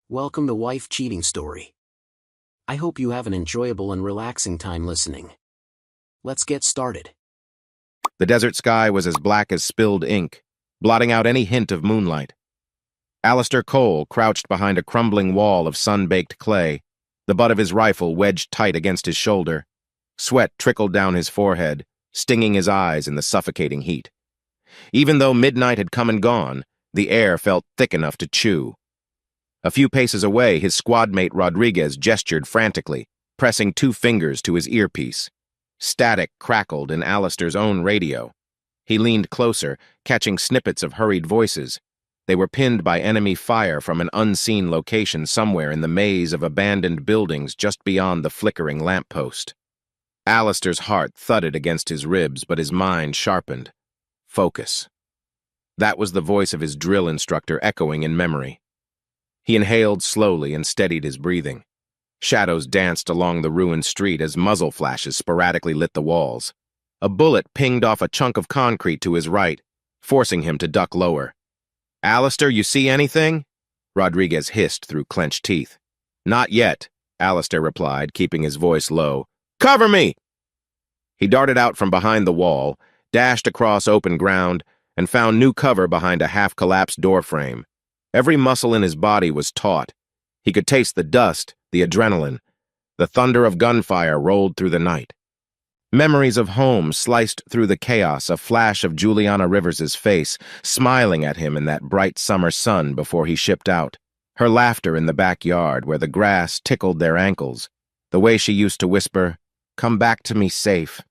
Welcome to Wife Cheating Story. I hope you have an enjoyable and relaxing time listening. Let's get started. The desert sky was as black as spilled ink, blotting out any hint of moonlight. Alistair Cole crouched behind a crumbling wall of sun-baked clay, the butt of his rifle wedged tight against his shoulder. Sweat trickled down his forehead, stinging his eyes in the suffocating heat. Even though midnight had come and gone, the air felt thick enough to chew. A few paces away, his squadmate Rodriguez gestured frantically, pressing 2 fingers to his earpiece. Static crackled in Alistair's own radio. He leaned closer, catching snippets of hurried voices. They were pinned by enemy fire from an unseen location somewhere in the maze of abandoned buildings just beyond the flickering lamppost. Alistair's heart thudded against his ribs, but his mind sharpened. Focus. That was the voice of his drill instructor echoing in memory. He inhaled slowly and steadied his breathing. Shadows danced along the ruined street as muzzle flashes sporadically lit the walls. A bullet pinged off a chunk of concrete to his right, forcing him to duck lower. "Alistair, you see anything?" Rodriguez hissed through clenched teeth. "Not yet," Alistair replied, keeping his voice low. "Cover me!" He darted out from behind the wall, dashed across open ground, and found new cover behind a half-collapsed doorframe. Every muscle in his body was taut. He could taste the dust, the adrenaline. The thunder of gunfire rolled through the night. Memories of home sliced through the chaos, a flash of Juliana Rivers's face, smiling at him in that bright summer sun before he shipped out. Her laughter in the backyard where the grass tickled their ankles. The way she used to whisper, "Come back to me safe."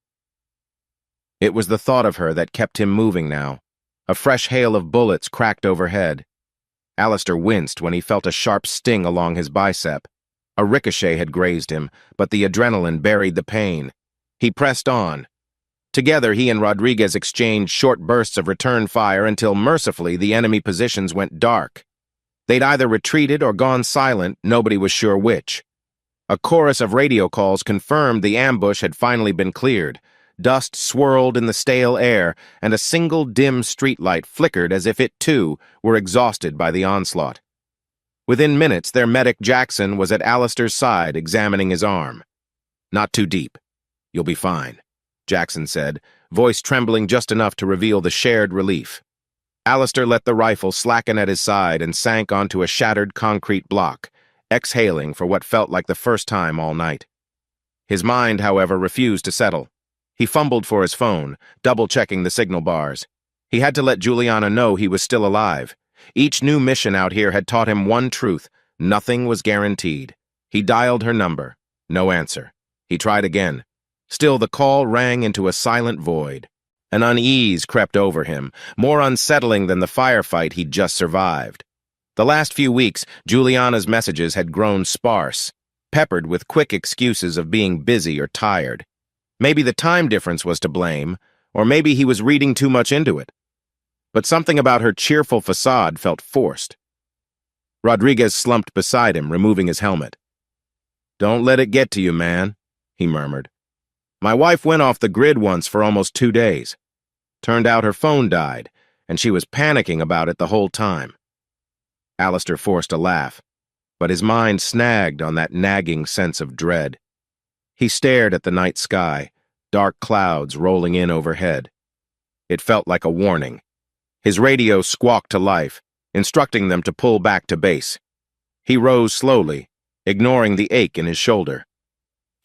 It was the thought of her that kept him moving now. A fresh hail of bullets cracked overhead. Alistair winced when he felt a sharp sting along his bicep. A ricochet had grazed him, but the adrenaline buried the pain. He pressed on. Together, he and Rodriguez exchanged short bursts of return fire until, mercifully, the enemy positions went dark. They'd either retreated or gone silent, nobody was sure which. A chorus of radio calls confirmed the ambush had finally been cleared. Dust swirled in the stale air, and a single dim streetlight flickered as if it, too, were exhausted by the onslaught. Within minutes, their medic Jackson was at Alistair's side, examining his arm. "Not too deep. You'll be fine," Jackson said, voice trembling just enough to reveal the shared relief. Alistair let the rifle slacken at his side and sank onto a shattered concrete block, exhaling for what felt like the first time all night. His mind, however, refused to settle. He fumbled for his phone, double-checking the signal bars. He had to let Juliana know he was still alive. Each new mission out here had taught him one truth: nothing was guaranteed. He dialed her number. No answer. He tried again. Still, the call rang into a silent void. An unease crept over him, more unsettling than the firefight he'd just survived. The last few weeks, Juliana's messages had grown sparse, peppered with quick excuses of being busy or tired. Maybe the time difference was to blame, or maybe he was reading too much into it. But something about her cheerful facade felt forced. Rodriguez slumped beside him, removing his helmet. "Don't let it get to you, man," he murmured. "My wife went off the grid once for almost 2 days. Turned out her phone died, and she was panicking about it the whole time." Alistair forced a laugh, but his mind snagged on that nagging sense of dread. He stared at the night sky, dark clouds rolling in overhead. It felt like a warning. His radio squawked to life, instructing them to pull back to base. He rose slowly, ignoring the ache in his shoulder.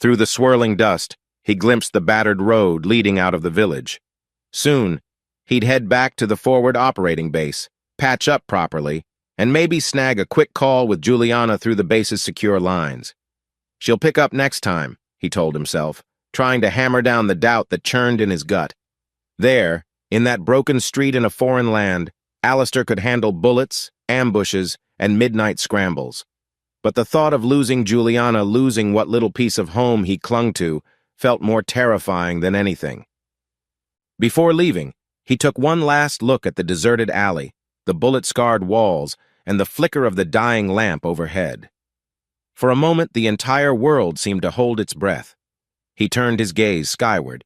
Through the swirling dust, he glimpsed the battered road leading out of the village. Soon, he'd head back to the forward operating base, patch up properly, and maybe snag a quick call with Juliana through the base's secure lines. She'll pick up next time, he told himself, trying to hammer down the doubt that churned in his gut. There, in that broken street in a foreign land, Alistair could handle bullets, ambushes, and midnight scrambles. But the thought of losing Juliana, losing what little piece of home he clung to, felt more terrifying than anything. Before leaving, he took one last look at the deserted alley, the bullet-scarred walls, and the flicker of the dying lamp overhead. For a moment, the entire world seemed to hold its breath. He turned his gaze skyward.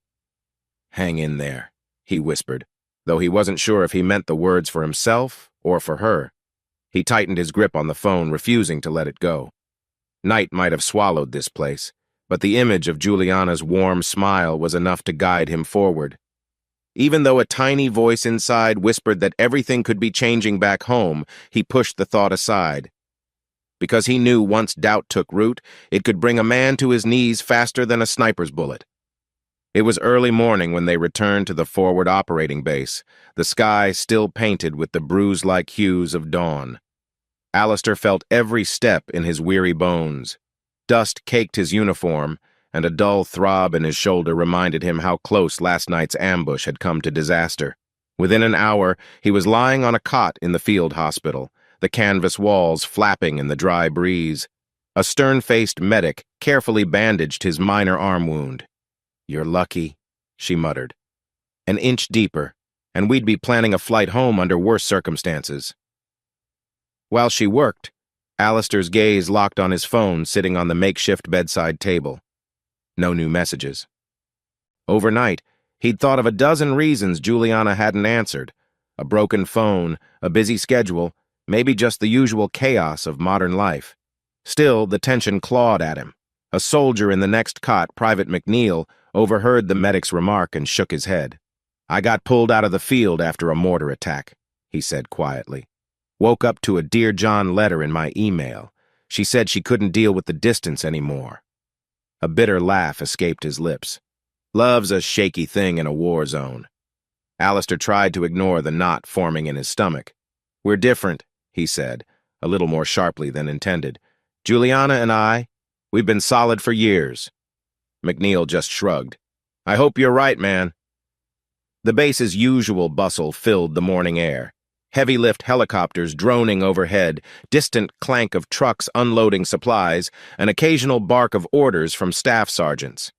"Hang in there," he whispered, though he wasn't sure if he meant the words for himself or for her. He tightened his grip on the phone, refusing to let it go. Night might have swallowed this place, but the image of Juliana's warm smile was enough to guide him forward. Even though a tiny voice inside whispered that everything could be changing back home, he pushed the thought aside. Because he knew once doubt took root, it could bring a man to his knees faster than a sniper's bullet. It was early morning when they returned to the forward operating base, the sky still painted with the bruise-like hues of dawn. Alistair felt every step in his weary bones. Dust caked his uniform, and a dull throb in his shoulder reminded him how close last night's ambush had come to disaster. Within an hour, he was lying on a cot in the field hospital, the canvas walls flapping in the dry breeze. A stern-faced medic carefully bandaged his minor arm wound. "You're lucky," she muttered. "An inch deeper, and we'd be planning a flight home under worse circumstances." While she worked, Alistair's gaze locked on his phone sitting on the makeshift bedside table. No new messages. Overnight, he'd thought of a dozen reasons Juliana hadn't answered. A broken phone, a busy schedule, maybe just the usual chaos of modern life. Still, the tension clawed at him. A soldier in the next cot, Private McNeil, overheard the medic's remark and shook his head. "I got pulled out of the field after a mortar attack," he said quietly. "Woke up to a Dear John letter in my email. She said she couldn't deal with the distance anymore." A bitter laugh escaped his lips. Love's a shaky thing in a war zone. Alistair tried to ignore the knot forming in his stomach. "We're different," he said, a little more sharply than intended. "Juliana and we've been solid for years." McNeil just shrugged. "I hope you're right, man." The base's usual bustle filled the morning air. Heavy-lift helicopters droning overhead, distant clank of trucks unloading supplies, an occasional bark of orders from staff sergeants.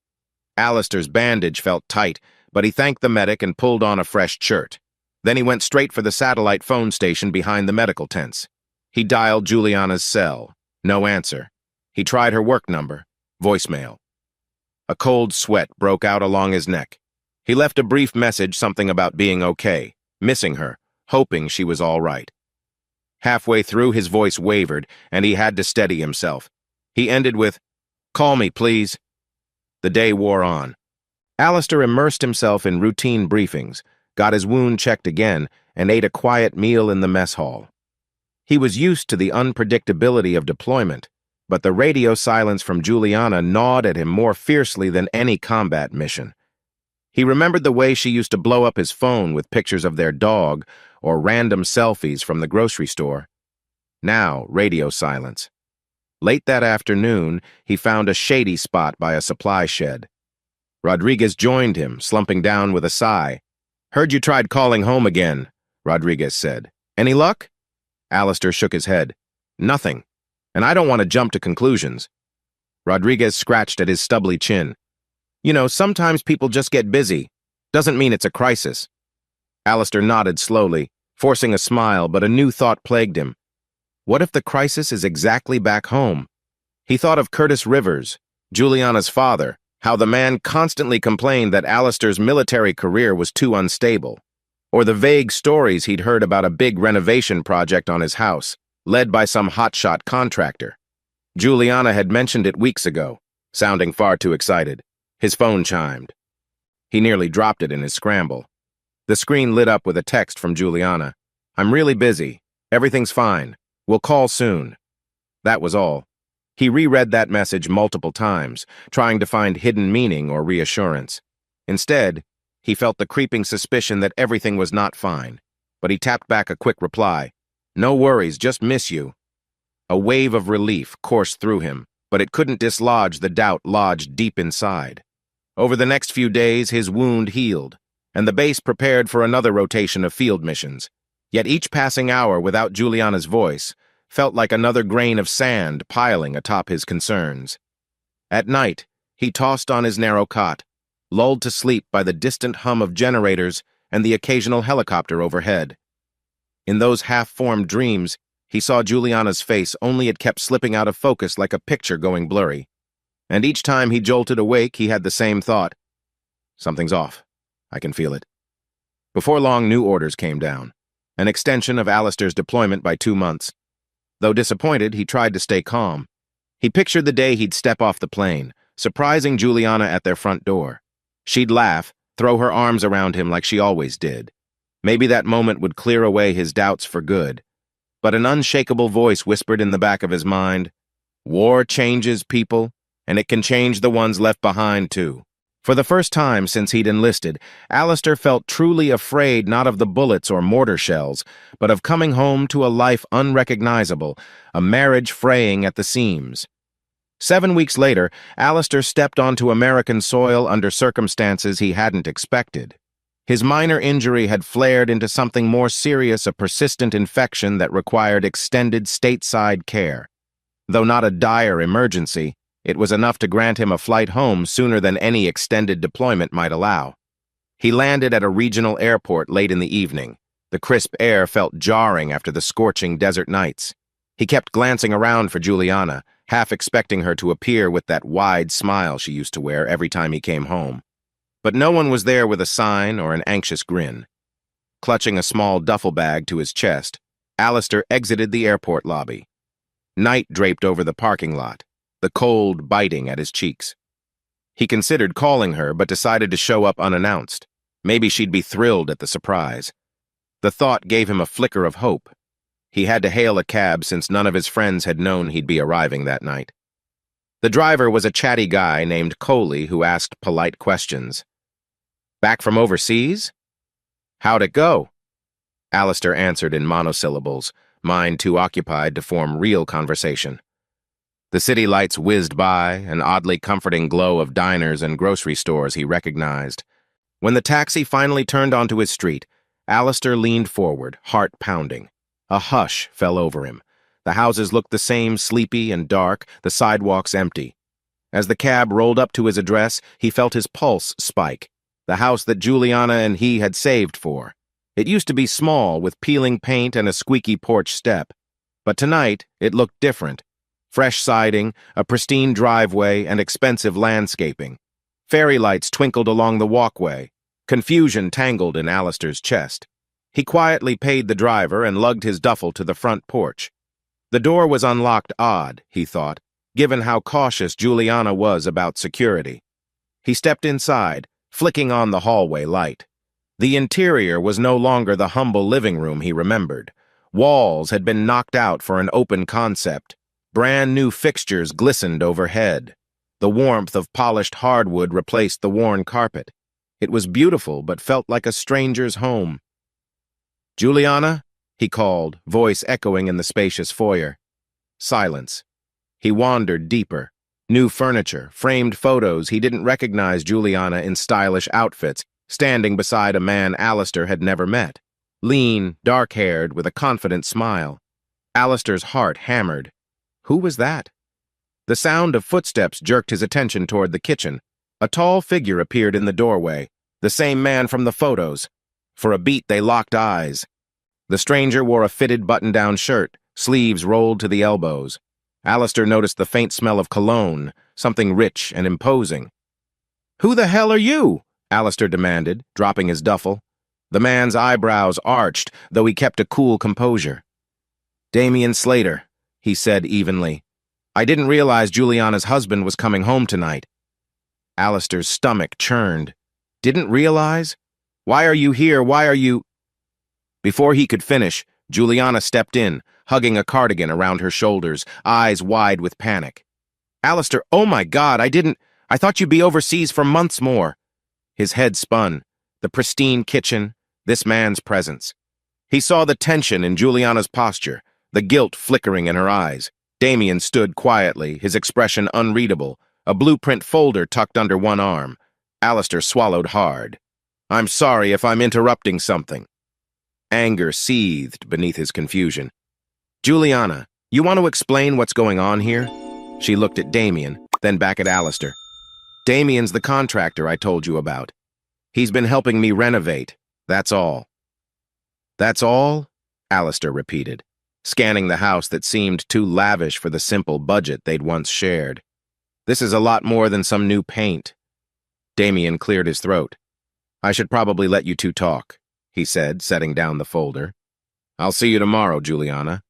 Alistair's bandage felt tight, but he thanked the medic and pulled on a fresh shirt. Then he went straight for the satellite phone station behind the medical tents. He dialed Juliana's cell. No answer. He tried her work number. Voicemail. A cold sweat broke out along his neck. He left a brief message, something about being okay, missing her, hoping she was all right. Halfway through, his voice wavered, and he had to steady himself. He ended with, "Call me, please." The day wore on. Alistair immersed himself in routine briefings, got his wound checked again, and ate a quiet meal in the mess hall. He was used to the unpredictability of deployment, but the radio silence from Juliana gnawed at him more fiercely than any combat mission. He remembered the way she used to blow up his phone with pictures of their dog or random selfies from the grocery store. Now, radio silence. Late that afternoon, he found a shady spot by a supply shed. Rodriguez joined him, slumping down with a sigh. "Heard you tried calling home again," Rodriguez said. "Any luck?" Alistair shook his head. "Nothing. And I don't want to jump to conclusions." Rodriguez scratched at his stubbly chin. "You know, sometimes people just get busy. Doesn't mean it's a crisis." Alistair nodded slowly, forcing a smile, but a new thought plagued him. What if the crisis is exactly back home? He thought of Curtis Rivers, Juliana's father, how the man constantly complained that Alistair's military career was too unstable, or the vague stories he'd heard about a big renovation project on his house, led by some hotshot contractor. Juliana had mentioned it weeks ago, sounding far too excited. His phone chimed. He nearly dropped it in his scramble. The screen lit up with a text from Juliana. "I'm really busy. Everything's fine. We'll call soon." That was all. He reread that message multiple times, trying to find hidden meaning or reassurance. Instead, he felt the creeping suspicion that everything was not fine, but he tapped back a quick reply. "No worries, just miss you." A wave of relief coursed through him, but it couldn't dislodge the doubt lodged deep inside. Over the next few days, his wound healed, and the base prepared for another rotation of field missions. Yet each passing hour without Juliana's voice felt like another grain of sand piling atop his concerns. At night, he tossed on his narrow cot, lulled to sleep by the distant hum of generators and the occasional helicopter overhead. In those half-formed dreams, he saw Juliana's face, only it kept slipping out of focus like a picture going blurry. And each time he jolted awake, he had the same thought. Something's off. I can feel it. Before long, new orders came down. An extension of Alistair's deployment by 2 months, Though disappointed, he tried to stay calm. He pictured the day he'd step off the plane, surprising Juliana at their front door. She'd laugh, throw her arms around him like she always did. Maybe that moment would clear away his doubts for good. But an unshakable voice whispered in the back of his mind, "War changes people, and it can change the ones left behind, too." For the first time since he'd enlisted, Alistair felt truly afraid not of the bullets or mortar shells, but of coming home to a life unrecognizable, a marriage fraying at the seams. 7 weeks later, Alistair stepped onto American soil under circumstances he hadn't expected. His minor injury had flared into something more serious, a persistent infection that required extended stateside care. Though not a dire emergency, it was enough to grant him a flight home sooner than any extended deployment might allow. He landed at a regional airport late in the evening. The crisp air felt jarring after the scorching desert nights. He kept glancing around for Juliana, half expecting her to appear with that wide smile she used to wear every time he came home. But no one was there with a sign or an anxious grin. Clutching a small duffel bag to his chest, Alistair exited the airport lobby. Night draped over the parking lot, the cold biting at his cheeks. He considered calling her, but decided to show up unannounced. Maybe she'd be thrilled at the surprise. The thought gave him a flicker of hope. He had to hail a cab since none of his friends had known he'd be arriving that night. The driver was a chatty guy named Coley who asked polite questions. "Back from overseas?" "How'd it go?" Alistair answered in monosyllables, mind too occupied to form real conversation. The city lights whizzed by, an oddly comforting glow of diners and grocery stores he recognized. When the taxi finally turned onto his street, Alistair leaned forward, heart pounding. A hush fell over him. The houses looked the same, sleepy and dark, the sidewalks empty. As the cab rolled up to his address, he felt his pulse spike. The house that Juliana and he had saved for. It used to be small, with peeling paint and a squeaky porch step. But tonight, it looked different. Fresh siding, a pristine driveway, and expensive landscaping. Fairy lights twinkled along the walkway. Confusion tangled in Alistair's chest. He quietly paid the driver and lugged his duffel to the front porch. The door was unlocked odd, he thought, given how cautious Juliana was about security. He stepped inside, flicking on the hallway light. The interior was no longer the humble living room he remembered. Walls had been knocked out for an open concept. Brand new fixtures glistened overhead. The warmth of polished hardwood replaced the worn carpet. It was beautiful, but felt like a stranger's home. "Juliana?" he called, voice echoing in the spacious foyer. Silence. He wandered deeper. New furniture, framed photos. He didn't recognize Juliana in stylish outfits, standing beside a man Alistair had never met. Lean, dark-haired, with a confident smile. Alistair's heart hammered. Who was that? The sound of footsteps jerked his attention toward the kitchen. A tall figure appeared in the doorway, the same man from the photos. For a beat, they locked eyes. The stranger wore a fitted button-down shirt, sleeves rolled to the elbows. Alistair noticed the faint smell of cologne, something rich and imposing. "Who the hell are you?" Alistair demanded, dropping his duffel. The man's eyebrows arched, though he kept a cool composure. "Damian Slater," he said evenly. "I didn't realize Juliana's husband was coming home tonight." Alistair's stomach churned. "Didn't realize? Why are you here? Why are you—" Before he could finish, Juliana stepped in, hugging a cardigan around her shoulders, eyes wide with panic. "Alistair, oh my God, I thought you'd be overseas for months more." His head spun. The pristine kitchen, this man's presence. He saw the tension in Juliana's posture, the guilt flickering in her eyes. Damian stood quietly, his expression unreadable, a blueprint folder tucked under one arm. Alistair swallowed hard. "I'm sorry if I'm interrupting something." Anger seethed beneath his confusion. "Juliana, you want to explain what's going on here?" She looked at Damian, then back at Alistair. "Damian's the contractor I told you about. He's been helping me renovate. That's all." "That's all?" Alistair repeated, scanning the house that seemed too lavish for the simple budget they'd once shared. "This is a lot more than some new paint." Damian cleared his throat. "I should probably let you two talk," he said, setting down the folder. "I'll see you tomorrow, Juliana."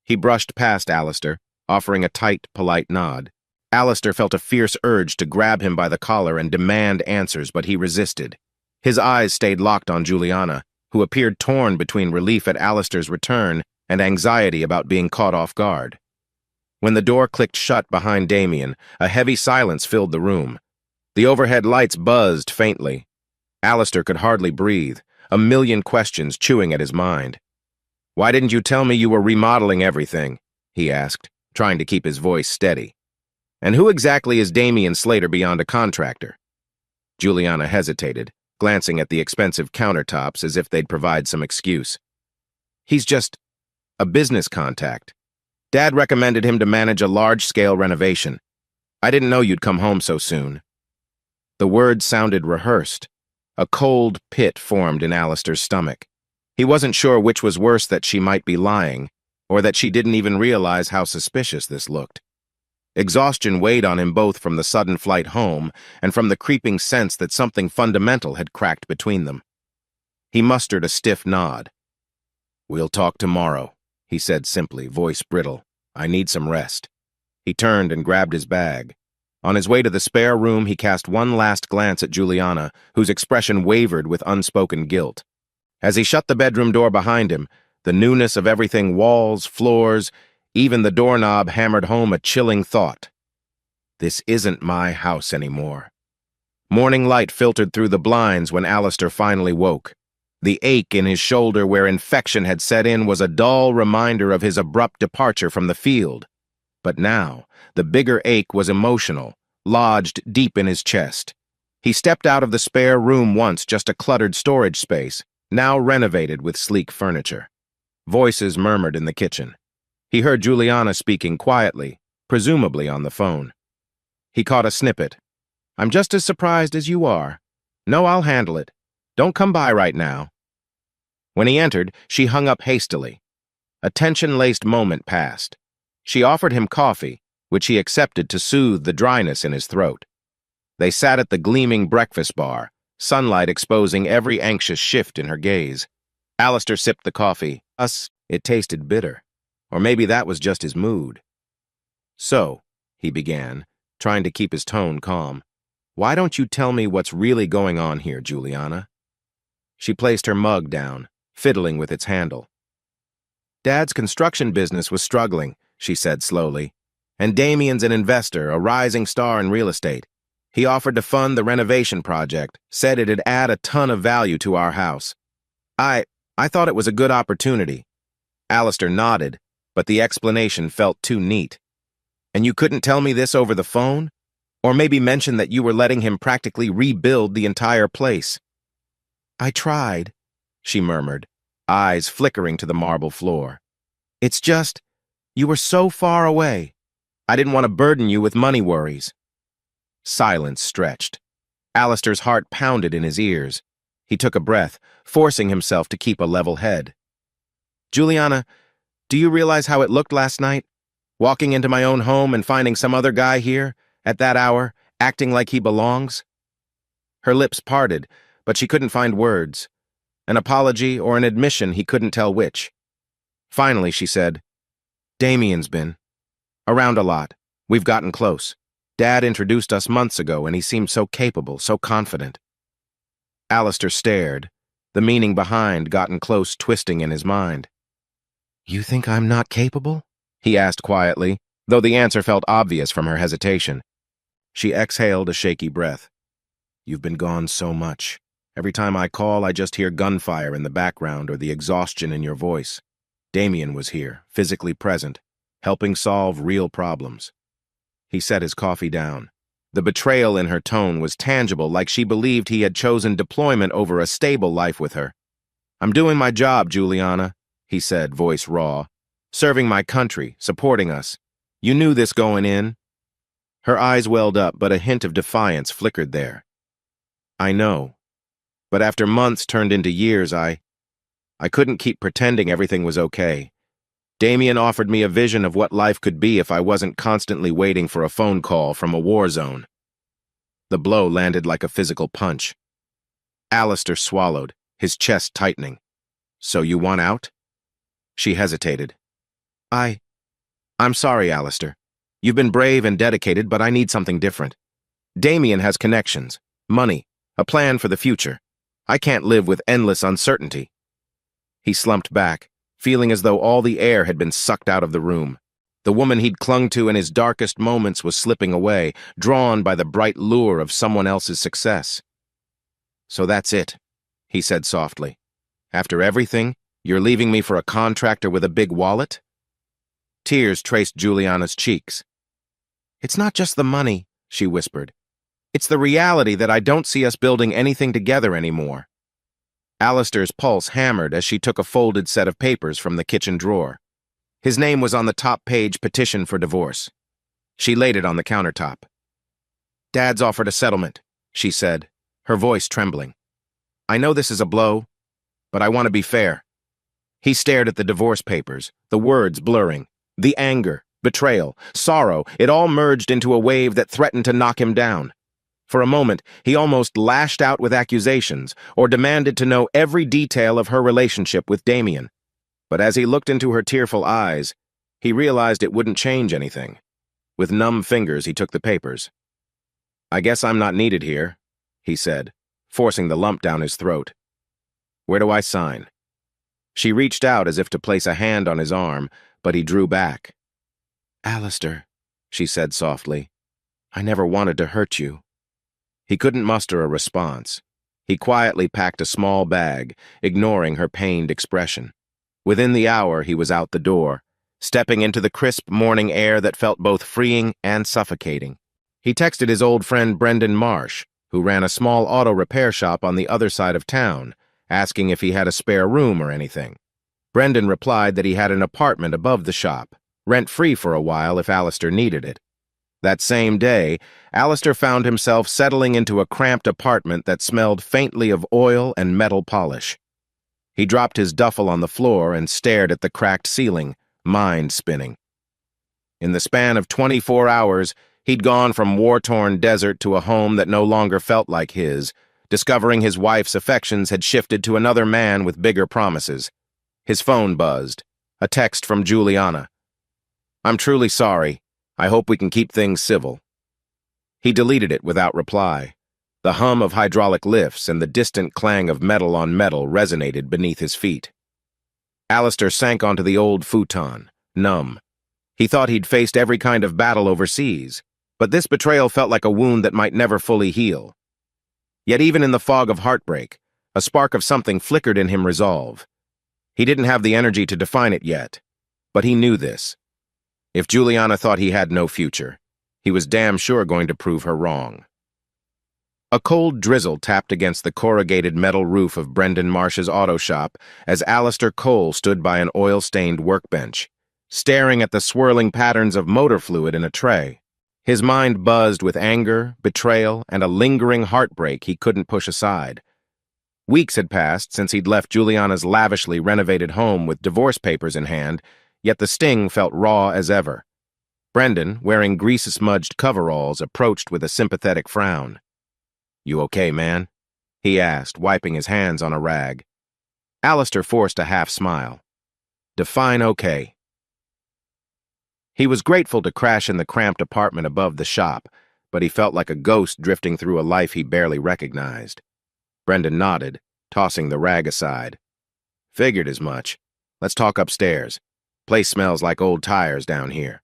He brushed past Alistair, offering a tight, polite nod. Alistair felt a fierce urge to grab him by the collar and demand answers, but he resisted. His eyes stayed locked on Juliana, who appeared torn between relief at Alistair's return and anxiety about being caught off guard. When the door clicked shut behind Damien, a heavy silence filled the room. The overhead lights buzzed faintly. Alistair could hardly breathe, a million questions chewing at his mind. "Why didn't you tell me you were remodeling everything?" he asked, trying to keep his voice steady. "And who exactly is Damien Slater beyond a contractor?" Juliana hesitated, glancing at the expensive countertops as if they'd provide some excuse. "He's just a business contact. Dad recommended him to manage a large-scale renovation. I didn't know you'd come home so soon." The words sounded rehearsed. A cold pit formed in Alistair's stomach. He wasn't sure which was worse, that she might be lying, or that she didn't even realize how suspicious this looked. Exhaustion weighed on him both from the sudden flight home and from the creeping sense that something fundamental had cracked between them. He mustered a stiff nod. "We'll talk tomorrow," he said simply, voice brittle. "I need some rest." He turned and grabbed his bag. On his way to the spare room, he cast one last glance at Juliana, whose expression wavered with unspoken guilt. As he shut the bedroom door behind him, the newness of everything, walls, floors, even the doorknob, hammered home a chilling thought. This isn't my house anymore. Morning light filtered through the blinds when Alistair finally woke. The ache in his shoulder where infection had set in was a dull reminder of his abrupt departure from the field. But now, the bigger ache was emotional, lodged deep in his chest. He stepped out of the spare room, once just a cluttered storage space, now renovated with sleek furniture. Voices murmured in the kitchen. He heard Juliana speaking quietly, presumably on the phone. He caught a snippet. "I'm just as surprised as you are. No, I'll handle it. Don't come by right now." When he entered, she hung up hastily. A tension-laced moment passed. She offered him coffee, which he accepted to soothe the dryness in his throat. They sat at the gleaming breakfast bar, sunlight exposing every anxious shift in her gaze. Alistair sipped the coffee. It tasted bitter. Or maybe that was just his mood. "So," he began, trying to keep his tone calm, "why don't you tell me what's really going on here, Juliana?" She placed her mug down, fiddling with its handle. "Dad's construction business was struggling," she said slowly. "And Damien's an investor, a rising star in real estate. He offered to fund the renovation project, said it'd add a ton of value to our house. I thought it was a good opportunity." Alistair nodded, but the explanation felt too neat. "And you couldn't tell me this over the phone? Or maybe mention that you were letting him practically rebuild the entire place?" "I tried," she murmured, eyes flickering to the marble floor. "It's just, you were so far away. I didn't want to burden you with money worries." Silence stretched. Alistair's heart pounded in his ears. He took a breath, forcing himself to keep a level head. "Juliana, do you realize how it looked last night? Walking into my own home and finding some other guy here, at that hour, acting like he belongs?" Her lips parted, but she couldn't find words. An apology or an admission, he couldn't tell which. Finally, she said, "Damien's been around a lot. We've gotten close. Dad introduced us months ago, and he seemed so capable, so confident." Alistair stared, the meaning behind gotten close twisting in his mind. "You think I'm not capable?" he asked quietly, though the answer felt obvious from her hesitation. She exhaled a shaky breath. "You've been gone so much. Every time I call, I just hear gunfire in the background or the exhaustion in your voice. Damien was here, physically present, helping solve real problems." He set his coffee down. The betrayal in her tone was tangible, like she believed he had chosen deployment over a stable life with her. "I'm doing my job, Juliana," he said, voice raw. "Serving my country, supporting us. You knew this going in." Her eyes welled up, but a hint of defiance flickered there. "I know. But after months turned into years, I couldn't keep pretending everything was okay. Damien offered me a vision of what life could be if I wasn't constantly waiting for a phone call from a war zone." The blow landed like a physical punch. Alistair swallowed, his chest tightening. "So you want out?" She hesitated. I'm sorry, Alistair. You've been brave and dedicated, but I need something different. Damien has connections, money, a plan for the future. I can't live with endless uncertainty. He slumped back, feeling as though all the air had been sucked out of the room. The woman he'd clung to in his darkest moments was slipping away, drawn by the bright lure of someone else's success. So that's it, he said softly. After everything, you're leaving me for a contractor with a big wallet? Tears traced Juliana's cheeks. It's not just the money, she whispered. It's the reality that I don't see us building anything together anymore. Alistair's pulse hammered as she took a folded set of papers from the kitchen drawer. His name was on the top-page petition for divorce. She laid it on the countertop. Dad's offered a settlement, she said, her voice trembling. I know this is a blow, but I want to be fair. He stared at the divorce papers, the words blurring. The anger, betrayal, sorrow, it all merged into a wave that threatened to knock him down. For a moment, he almost lashed out with accusations or demanded to know every detail of her relationship with Damien. But as he looked into her tearful eyes, he realized it wouldn't change anything. With numb fingers, he took the papers. I guess I'm not needed here, he said, forcing the lump down his throat. Where do I sign? She reached out as if to place a hand on his arm, but he drew back. Alistair, she said softly, I never wanted to hurt you. He couldn't muster a response. He quietly packed a small bag, ignoring her pained expression. Within the hour, he was out the door, stepping into the crisp morning air that felt both freeing and suffocating. He texted his old friend Brendan Marsh, who ran a small auto repair shop on the other side of town, asking if he had a spare room or anything. Brendan replied that he had an apartment above the shop, rent-free for a while if Alistair needed it. That same day, Alistair found himself settling into a cramped apartment that smelled faintly of oil and metal polish. He dropped his duffel on the floor and stared at the cracked ceiling, mind spinning. In the span of 24 hours, he'd gone from war-torn desert to a home that no longer felt like his, discovering his wife's affections had shifted to another man with bigger promises. His phone buzzed. A text from Juliana. I'm truly sorry. I hope we can keep things civil. He deleted it without reply. The hum of hydraulic lifts and the distant clang of metal on metal resonated beneath his feet. Alistair sank onto the old futon, numb. He thought he'd faced every kind of battle overseas, but this betrayal felt like a wound that might never fully heal. Yet even in the fog of heartbreak, a spark of something flickered in him resolve. He didn't have the energy to define it yet, but he knew this. If Juliana thought he had no future, he was damn sure going to prove her wrong. A cold drizzle tapped against the corrugated metal roof of Brendan Marsh's auto shop as Alistair Cole stood by an oil-stained workbench, staring at the swirling patterns of motor fluid in a tray. His mind buzzed with anger, betrayal, and a lingering heartbreak he couldn't push aside. Weeks had passed since he'd left Juliana's lavishly renovated home with divorce papers in hand, yet the sting felt raw as ever. Brendan, wearing grease-smudged coveralls, approached with a sympathetic frown. You okay, man? He asked, wiping his hands on a rag. Alistair forced a half-smile. Define okay. He was grateful to crash in the cramped apartment above the shop, but he felt like a ghost drifting through a life he barely recognized. Brendan nodded, tossing the rag aside. Figured as much. Let's talk upstairs. Place smells like old tires down here.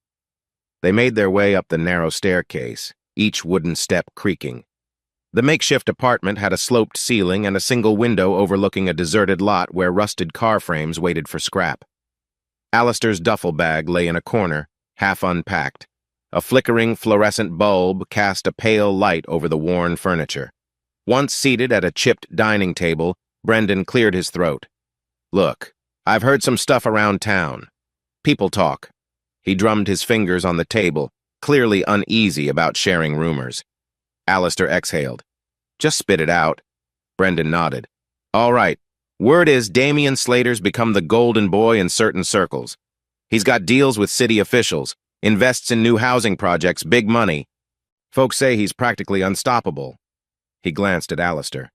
They made their way up the narrow staircase, each wooden step creaking. The makeshift apartment had a sloped ceiling and a single window overlooking a deserted lot where rusted car frames waited for scrap. Alistair's duffel bag lay in a corner, half unpacked. A flickering fluorescent bulb cast a pale light over the worn furniture. Once seated at a chipped dining table, Brendan cleared his throat. Look, I've heard some stuff around town. People talk. He drummed his fingers on the table, clearly uneasy about sharing rumors. Alistair exhaled. Just spit it out. Brendan nodded. All right. Word is Damien Slater's become the golden boy in certain circles. He's got deals with city officials, invests in new housing projects, big money. Folks say he's practically unstoppable. He glanced at Alistair.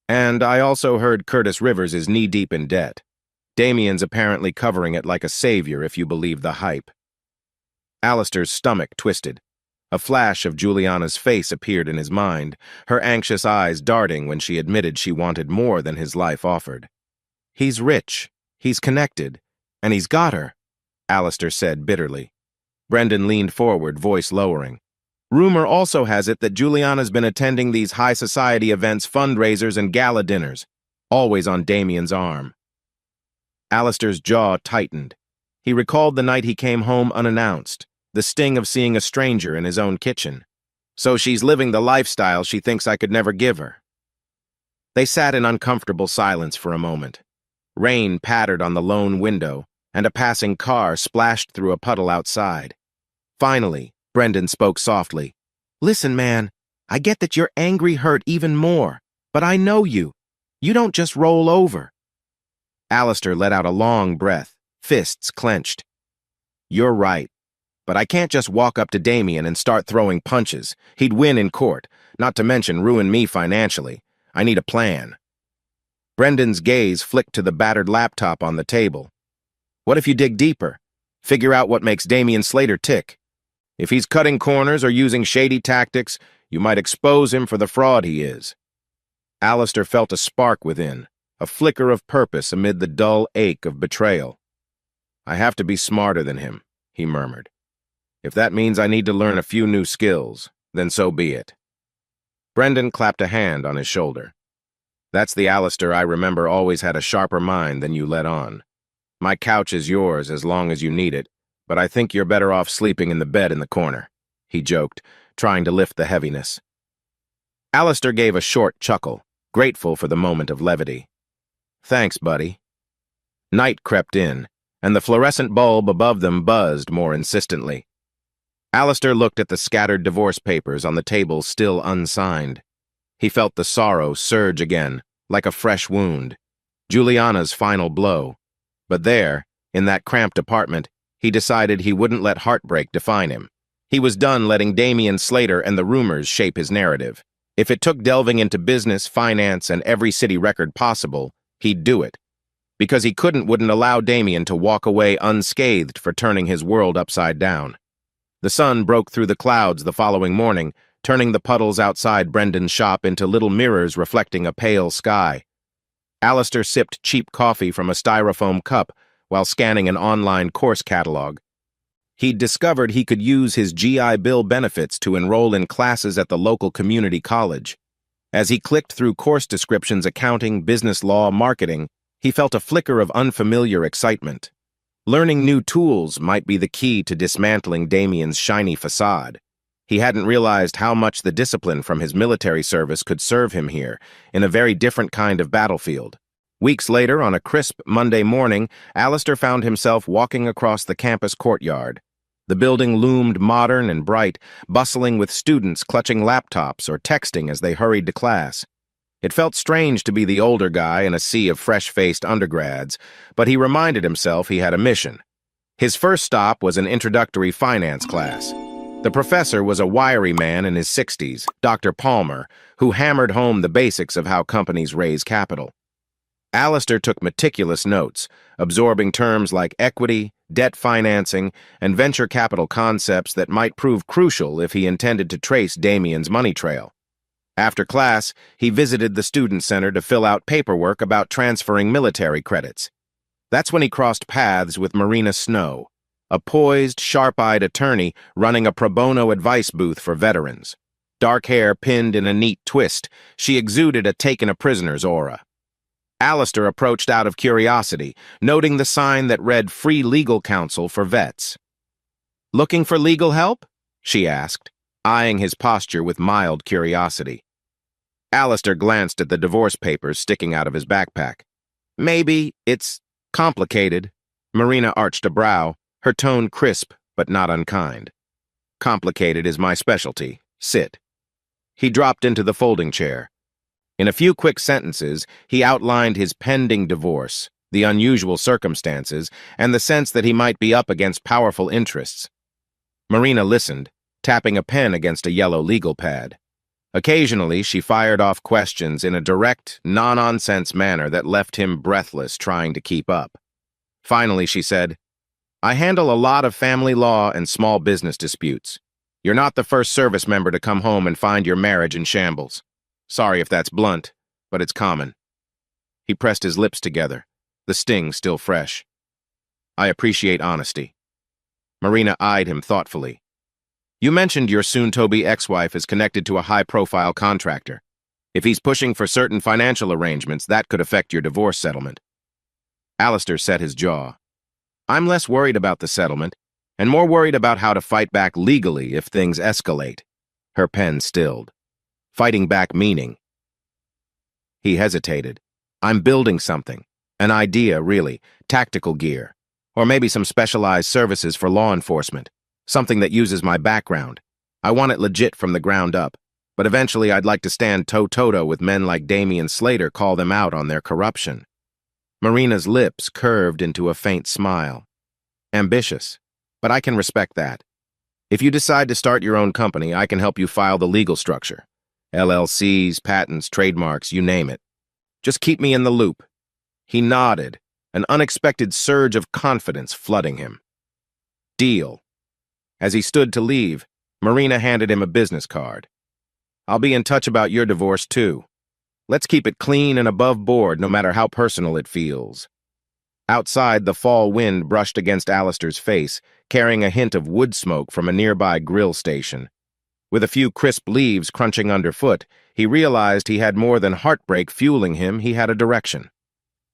And I also heard Curtis Rivers is knee-deep in debt. Damien's apparently covering it like a savior if you believe the hype. Alistair's stomach twisted. A flash of Juliana's face appeared in his mind, her anxious eyes darting when she admitted she wanted more than his life offered. He's rich, he's connected, and he's got her, Alistair said bitterly. Brendan leaned forward, voice lowering. Rumor also has it that Juliana's been attending these high society events, fundraisers, and gala dinners, always on Damien's arm. Alistair's jaw tightened. He recalled the night he came home unannounced, the sting of seeing a stranger in his own kitchen. So she's living the lifestyle she thinks I could never give her. They sat in uncomfortable silence for a moment. Rain pattered on the lone window, and a passing car splashed through a puddle outside. Finally, Brendan spoke softly. Listen, man, I get that you're angry, hurt even more, but I know you. You don't just roll over. Alistair let out a long breath, fists clenched. You're right, but I can't just walk up to Damien and start throwing punches. He'd win in court, not to mention ruin me financially. I need a plan. Brendan's gaze flicked to the battered laptop on the table. What if you dig deeper? Figure out what makes Damien Slater tick. If he's cutting corners or using shady tactics, you might expose him for the fraud he is. Alistair felt a spark within, a flicker of purpose amid the dull ache of betrayal. I have to be smarter than him, he murmured. If that means I need to learn a few new skills, then so be it. Brendan clapped a hand on his shoulder. That's the Alistair I remember always had a sharper mind than you let on. My couch is yours as long as you need it, but I think you're better off sleeping in the bed in the corner, he joked, trying to lift the heaviness. Alistair gave a short chuckle, grateful for the moment of levity. Thanks, buddy. Night crept in, and the fluorescent bulb above them buzzed more insistently. Alistair looked at the scattered divorce papers on the table still unsigned. He felt the sorrow surge again, like a fresh wound. Juliana's final blow. But there, in that cramped apartment, he decided he wouldn't let heartbreak define him. He was done letting Damien Slater and the rumors shape his narrative. If it took delving into business, finance, and every city record possible, he'd do it. Because he wouldn't allow Damien to walk away unscathed for turning his world upside down. The sun broke through the clouds the following morning, turning the puddles outside Brendan's shop into little mirrors reflecting a pale sky. Alistair sipped cheap coffee from a styrofoam cup while scanning an online course catalog. He'd discovered he could use his GI Bill benefits to enroll in classes at the local community college. As he clicked through course descriptions, accounting, business law, marketing, he felt a flicker of unfamiliar excitement. Learning new tools might be the key to dismantling Damien's shiny facade. He hadn't realized how much the discipline from his military service could serve him here, in a very different kind of battlefield. Weeks later, on a crisp Monday morning, Alistair found himself walking across the campus courtyard. The building loomed modern and bright, bustling with students clutching laptops or texting as they hurried to class. It felt strange to be the older guy in a sea of fresh-faced undergrads, but he reminded himself he had a mission. His first stop was an introductory finance class. The professor was a wiry man in his 60s, Dr. Palmer, who hammered home the basics of how companies raise capital. Alistair took meticulous notes, absorbing terms like equity, debt financing, and venture capital concepts that might prove crucial if he intended to trace Damien's money trail. After class, he visited the student center to fill out paperwork about transferring military credits. That's when he crossed paths with Marina Snow, a poised, sharp-eyed attorney running a pro bono advice booth for veterans. Dark hair pinned in a neat twist, she exuded a taken-a-prisoner's aura. Alistair approached out of curiosity, noting the sign that read Free Legal Counsel for Vets. "Looking for legal help?" she asked, eyeing his posture with mild curiosity. Alistair glanced at the divorce papers sticking out of his backpack. "Maybe it's complicated." Marina arched a brow, her tone crisp but not unkind. "Complicated is my specialty. Sit." He dropped into the folding chair. In a few quick sentences, he outlined his pending divorce, the unusual circumstances, and the sense that he might be up against powerful interests. Marina listened, tapping a pen against a yellow legal pad. Occasionally, she fired off questions in a direct, no-nonsense manner that left him breathless trying to keep up. Finally, she said, I handle a lot of family law and small business disputes. You're not the first service member to come home and find your marriage in shambles. Sorry if that's blunt, but it's common. He pressed his lips together, the sting still fresh. I appreciate honesty. Marina eyed him thoughtfully. You mentioned your soon-to-be ex-wife is connected to a high-profile contractor. If he's pushing for certain financial arrangements, that could affect your divorce settlement. Alistair set his jaw. I'm less worried about the settlement, and more worried about how to fight back legally if things escalate. Her pen stilled. Fighting back meaning. He hesitated. I'm building something. An idea, really. Tactical gear. Or maybe some specialized services for law enforcement. Something that uses my background. I want it legit from the ground up. But eventually I'd like to stand toe-to-toe with men like Damian Slater, call them out on their corruption. Marina's lips curved into a faint smile. Ambitious. But I can respect that. If you decide to start your own company, I can help you file the legal structure. LLCs, patents, trademarks, you name it. Just keep me in the loop. He nodded, an unexpected surge of confidence flooding him. Deal. As he stood to leave, Marina handed him a business card. I'll be in touch about your divorce, too. Let's keep it clean and above board, no matter how personal it feels. Outside, the fall wind brushed against Alistair's face, carrying a hint of wood smoke from a nearby grill station. With a few crisp leaves crunching underfoot, he realized he had more than heartbreak fueling him, he had a direction.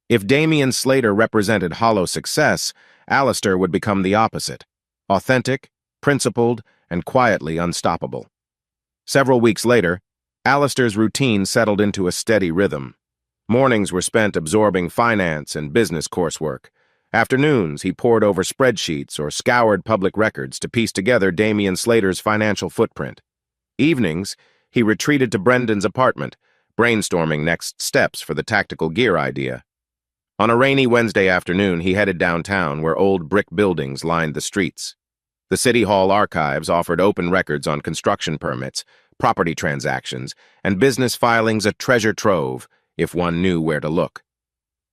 If Damian Slater represented hollow success, Alistair would become the opposite. Authentic, principled, and quietly unstoppable. Several weeks later, Alistair's routine settled into a steady rhythm. Mornings were spent absorbing finance and business coursework. Afternoons, he pored over spreadsheets or scoured public records to piece together Damian Slater's financial footprint. Evenings, he retreated to Brendan's apartment, brainstorming next steps for the tactical gear idea. On a rainy Wednesday afternoon, he headed downtown where old brick buildings lined the streets. The City Hall archives offered open records on construction permits, property transactions, and business filings, a treasure trove, if one knew where to look.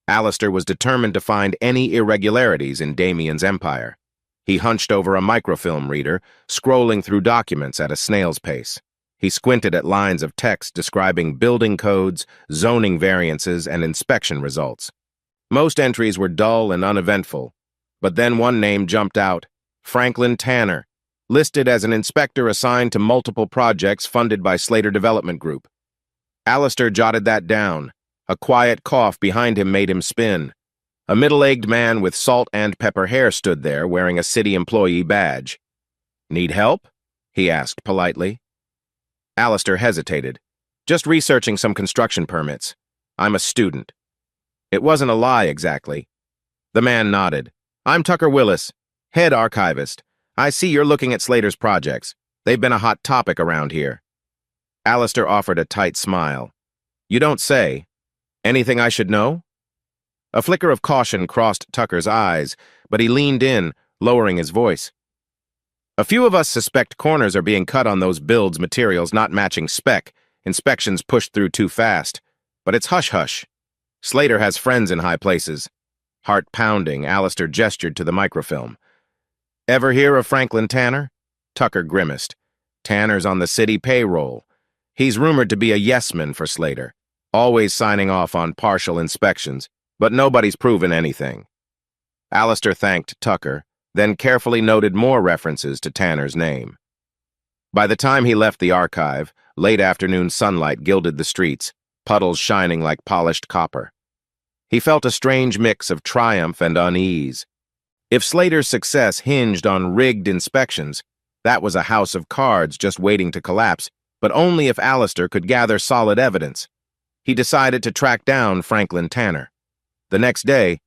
Alistair was determined to find any irregularities in Damian's empire. He hunched over a microfilm reader, scrolling through documents at a snail's pace. He squinted at lines of text describing building codes, zoning variances, and inspection results. Most entries were dull and uneventful, but then one name jumped out: Franklin Tanner, listed as an inspector assigned to multiple projects funded by Slater Development Group. Alistair jotted that down. A quiet cough behind him made him spin. A middle-aged man with salt and pepper hair stood there, wearing a city employee badge. Need help? He asked politely. Alistair hesitated. Just researching some construction permits. I'm a student. It wasn't a lie, exactly. The man nodded. I'm Tucker Willis, head archivist. I see you're looking at Slater's projects. They've been a hot topic around here. Alistair offered a tight smile. You don't say. Anything I should know? A flicker of caution crossed Tucker's eyes, but he leaned in, lowering his voice. A few of us suspect corners are being cut on those builds, materials not matching spec, inspections pushed through too fast. But it's hush-hush. Slater has friends in high places. Heart pounding, Alistair gestured to the microfilm. Ever hear of Franklin Tanner? Tucker grimaced. Tanner's on the city payroll. He's rumored to be a yes-man for Slater, always signing off on partial inspections, but nobody's proven anything. Alistair thanked Tucker, then carefully noted more references to Tanner's name. By the time he left the archive, late afternoon sunlight gilded the streets, puddles shining like polished copper. He felt a strange mix of triumph and unease. If Slater's success hinged on rigged inspections, that was a house of cards just waiting to collapse, but only if Alistair could gather solid evidence. He decided to track down Franklin Tanner. The next day,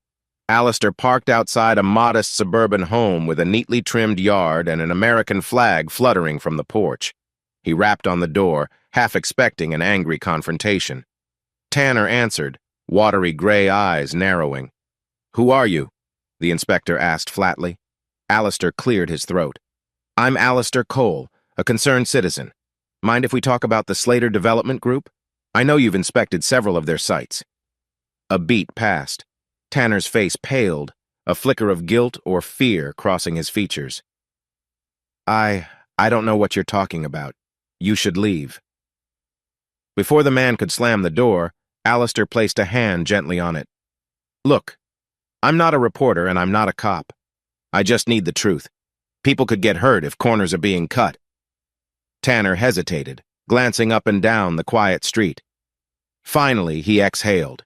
Alistair parked outside a modest suburban home with a neatly trimmed yard and an American flag fluttering from the porch. He rapped on the door, half expecting an angry confrontation. Tanner answered, watery gray eyes narrowing. Who are you? The inspector asked flatly. Alistair cleared his throat. I'm Alistair Cole, a concerned citizen. Mind if we talk about the Slater Development Group? I know you've inspected several of their sites. A beat passed. Tanner's face paled, a flicker of guilt or fear crossing his features. I don't know what you're talking about. You should leave." Before the man could slam the door, Alistair placed a hand gently on it. "Look, I'm not a reporter and I'm not a cop. I just need the truth. People could get hurt if corners are being cut." Tanner hesitated, glancing up and down the quiet street. Finally, he exhaled.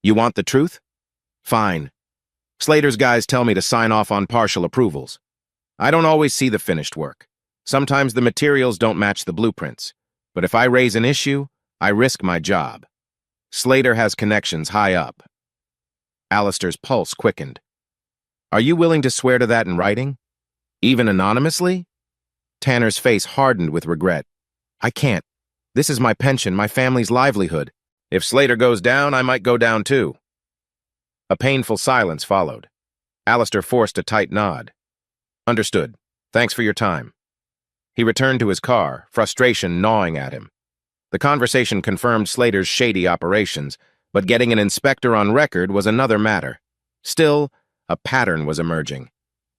"You want the truth? Fine. Slater's guys tell me to sign off on partial approvals. I don't always see the finished work. Sometimes the materials don't match the blueprints. But if I raise an issue, I risk my job. Slater has connections high up." Alistair's pulse quickened. "Are you willing to swear to that in writing? Even anonymously?" Tanner's face hardened with regret. "I can't. This is my pension, my family's livelihood. If Slater goes down, I might go down too." A painful silence followed. Alistair forced a tight nod. "Understood. Thanks for your time." He returned to his car, frustration gnawing at him. The conversation confirmed Slater's shady operations, but getting an inspector on record was another matter. Still, a pattern was emerging.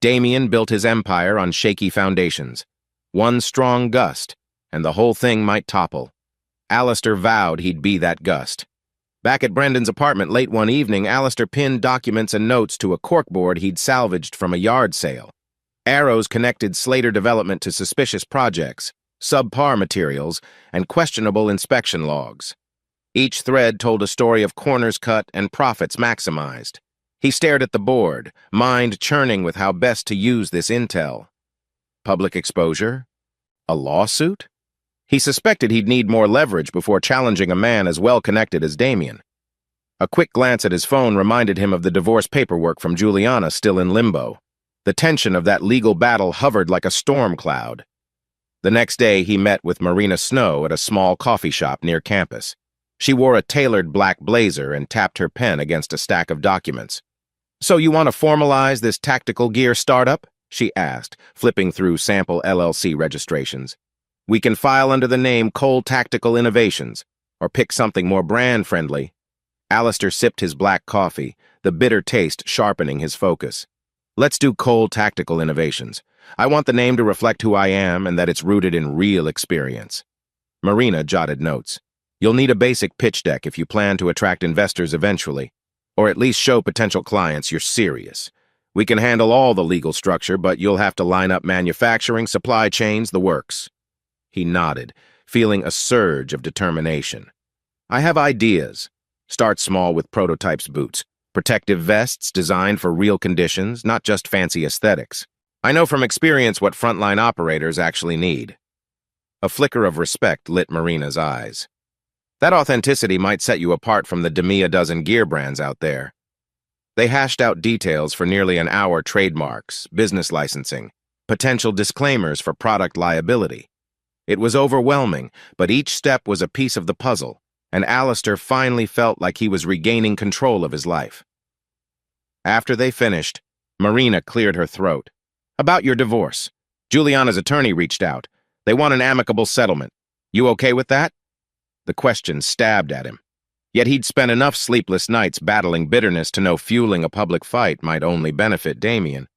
Damien built his empire on shaky foundations. One strong gust, and the whole thing might topple. Alistair vowed he'd be that gust. Back at Brendan's apartment late one evening, Alistair pinned documents and notes to a corkboard he'd salvaged from a yard sale. Arrows connected Slater development to suspicious projects, subpar materials, and questionable inspection logs. Each thread told a story of corners cut and profits maximized. He stared at the board, mind churning with how best to use this intel. Public exposure? A lawsuit? He suspected he'd need more leverage before challenging a man as well-connected as Damien. A quick glance at his phone reminded him of the divorce paperwork from Juliana still in limbo. The tension of that legal battle hovered like a storm cloud. The next day, he met with Marina Snow at a small coffee shop near campus. She wore a tailored black blazer and tapped her pen against a stack of documents. "So you want to formalize this tactical gear startup?" she asked, flipping through sample LLC registrations. "We can file under the name Cole Tactical Innovations, or pick something more brand-friendly." Alistair sipped his black coffee, the bitter taste sharpening his focus. "Let's do Cole Tactical Innovations. I want the name to reflect who I am and that it's rooted in real experience." Marina jotted notes. "You'll need a basic pitch deck if you plan to attract investors eventually, or at least show potential clients you're serious. We can handle all the legal structure, but you'll have to line up manufacturing, supply chains, the works." He nodded, feeling a surge of determination. "I have ideas. Start small with prototypes boots. Protective vests designed for real conditions, not just fancy aesthetics. I know from experience what frontline operators actually need." A flicker of respect lit Marina's eyes. "That authenticity might set you apart from the demi a dozen gear brands out there." They hashed out details for nearly an hour: trademarks, business licensing, potential disclaimers for product liability. It was overwhelming, but each step was a piece of the puzzle, and Alistair finally felt like he was regaining control of his life. After they finished, Marina cleared her throat. "About your divorce. Juliana's attorney reached out. They want an amicable settlement. You okay with that?" The question stabbed at him. Yet he'd spent enough sleepless nights battling bitterness to know fueling a public fight might only benefit Damien.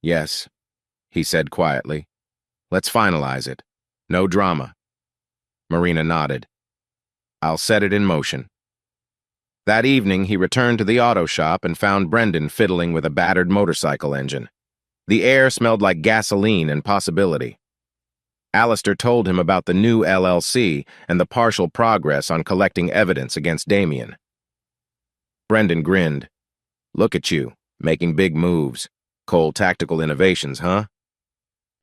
"Yes," he said quietly. "Let's finalize it. No drama." Marina nodded. "I'll set it in motion." That evening, he returned to the auto shop and found Brendan fiddling with a battered motorcycle engine. The air smelled like gasoline and possibility. Alistair told him about the new LLC and the partial progress on collecting evidence against Damien. Brendan grinned. "Look at you, making big moves. Cole Tactical Innovations, huh?"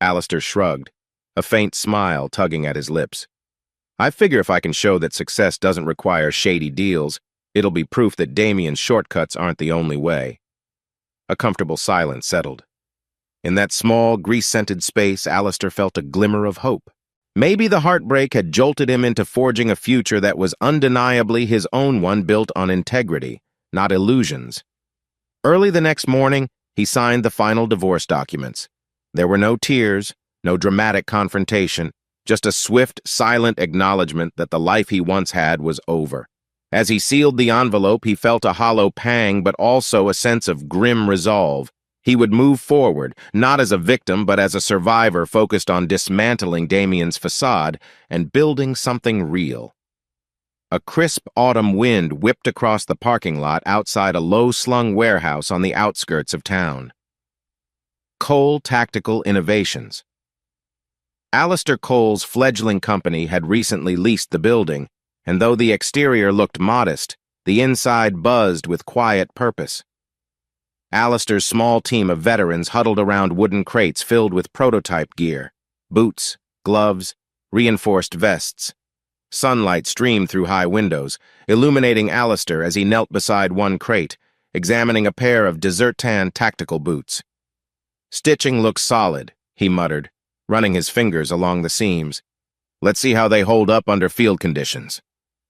Alistair shrugged, a faint smile tugging at his lips. "I figure if I can show that success doesn't require shady deals, it'll be proof that Damien's shortcuts aren't the only way." A comfortable silence settled. In that small, grease-scented space, Alistair felt a glimmer of hope. Maybe the heartbreak had jolted him into forging a future that was undeniably his own one, built on integrity, not illusions. Early the next morning, he signed the final divorce documents. There were no tears, no dramatic confrontation, just a swift, silent acknowledgement that the life he once had was over. As he sealed the envelope, he felt a hollow pang, but also a sense of grim resolve. He would move forward, not as a victim, but as a survivor focused on dismantling Damien's facade and building something real. A crisp autumn wind whipped across the parking lot outside a low-slung warehouse on the outskirts of town. Cole Tactical Innovations. Alistair Cole's fledgling company had recently leased the building, and though the exterior looked modest, the inside buzzed with quiet purpose. Alistair's small team of veterans huddled around wooden crates filled with prototype gear, boots, gloves, reinforced vests. Sunlight streamed through high windows, illuminating Alistair as he knelt beside one crate, examining a pair of desert-tan tactical boots. "Stitching looks solid," he muttered, running his fingers along the seams. "Let's see how they hold up under field conditions."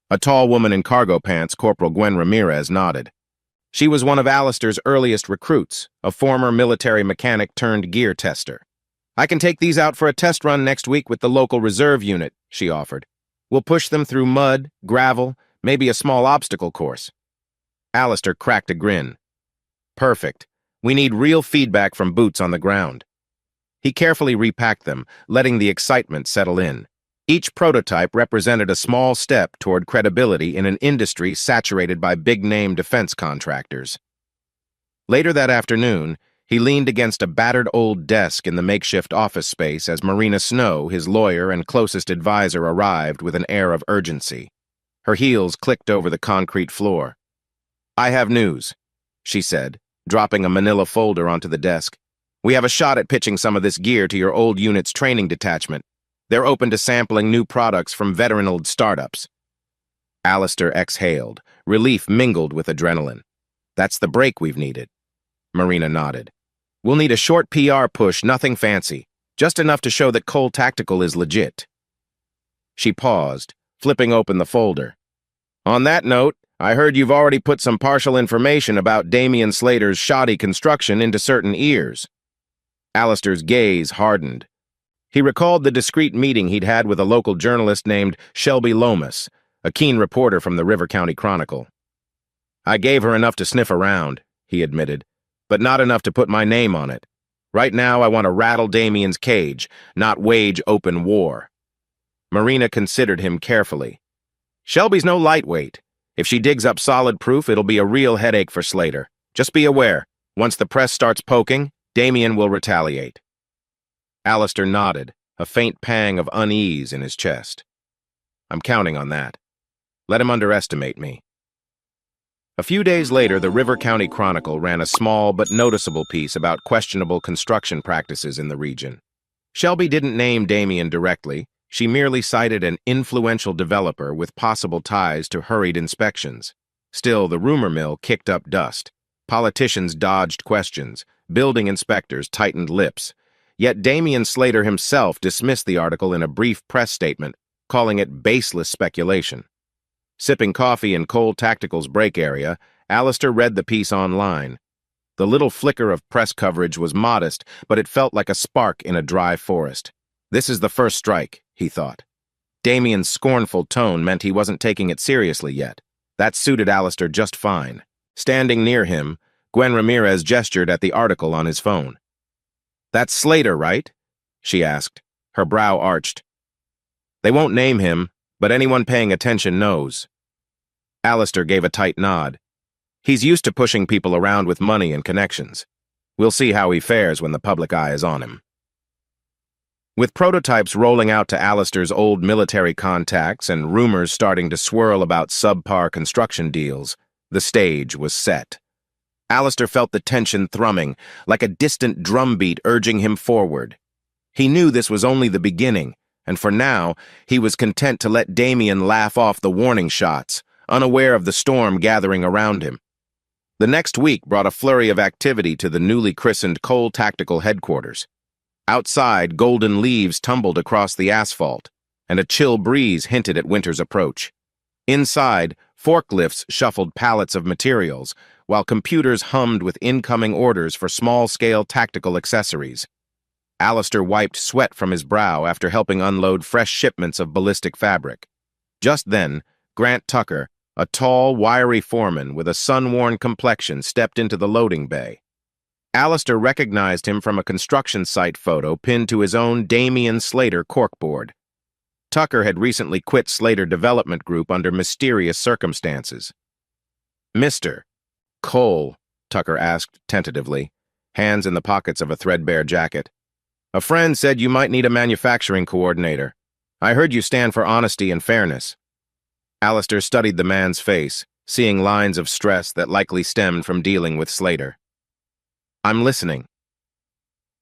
A tall woman in cargo pants, Corporal Gwen Ramirez, nodded. She was one of Alistair's earliest recruits, a former military mechanic turned gear tester. "I can take these out for a test run next week with the local reserve unit," she offered. "We'll push them through mud, gravel, maybe a small obstacle course." Alistair cracked a grin. "Perfect. We need real feedback from boots on the ground." He carefully repacked them, letting the excitement settle in. Each prototype represented a small step toward credibility in an industry saturated by big-name defense contractors. Later that afternoon, he leaned against a battered old desk in the makeshift office space as Marina Snow, his lawyer and closest advisor, arrived with an air of urgency. Her heels clicked over the concrete floor. "I have news," she said, dropping a manila folder onto the desk. "We have a shot at pitching some of this gear to your old unit's training detachment. They're open to sampling new products from veteran-owned startups." Alistair exhaled, relief mingled with adrenaline. "That's the break we've needed." Marina nodded. "We'll need a short PR push, nothing fancy, just enough to show that Cole Tactical is legit." She paused, flipping open the folder. "On that note, I heard you've already put some partial information about Damien Slater's shoddy construction into certain ears." Alistair's gaze hardened. He recalled the discreet meeting he'd had with a local journalist named Shelby Lomas, a keen reporter from the River County Chronicle. "I gave her enough to sniff around," he admitted, "but not enough to put my name on it. Right now, I want to rattle Damien's cage, not wage open war." Marina considered him carefully. "Shelby's no lightweight. If she digs up solid proof, it'll be a real headache for Slater. Just be aware, once the press starts poking, Damien will retaliate." Alistair nodded, a faint pang of unease in his chest. "I'm counting on that. Let him underestimate me." A few days later, the River County Chronicle ran a small but noticeable piece about questionable construction practices in the region. Shelby didn't name Damien directly. She merely cited an influential developer with possible ties to hurried inspections. Still, the rumor mill kicked up dust. Politicians dodged questions. Building inspectors tightened lips. Yet Damien Slater himself dismissed the article in a brief press statement, calling it baseless speculation. Sipping coffee in Cole Tactical's break area, Alistair read the piece online. The little flicker of press coverage was modest, but it felt like a spark in a dry forest. This is the first strike, he thought. Damien's scornful tone meant he wasn't taking it seriously yet. That suited Alistair just fine. Standing near him, Gwen Ramirez gestured at the article on his phone. "That's Slater, right?" she asked, her brow arched. "They won't name him, but anyone paying attention knows." Alistair gave a tight nod. He's used to pushing people around with money and connections. We'll see how he fares when the public eye is on him. With prototypes rolling out to Alistair's old military contacts and rumors starting to swirl about subpar construction deals, the stage was set. Alistair felt the tension thrumming, like a distant drumbeat urging him forward. He knew this was only the beginning, and for now, he was content to let Damien laugh off the warning shots, unaware of the storm gathering around him. The next week brought a flurry of activity to the newly christened Cole Tactical headquarters. Outside, golden leaves tumbled across the asphalt, and a chill breeze hinted at winter's approach. Inside, forklifts shuffled pallets of materials, while computers hummed with incoming orders for small-scale tactical accessories. Alistair wiped sweat from his brow after helping unload fresh shipments of ballistic fabric. Just then, Grant Tucker, A tall, wiry foreman with a sun-worn complexion stepped into the loading bay. Alistair recognized him from a construction site photo pinned to his own Damian Slater corkboard. Tucker had recently quit Slater Development Group under mysterious circumstances. "Mr. Cole," Tucker asked tentatively, hands in the pockets of a threadbare jacket. "A friend said you might need a manufacturing coordinator. I heard you stand for honesty and fairness." Alistair studied the man's face, seeing lines of stress that likely stemmed from dealing with Slater. "I'm listening."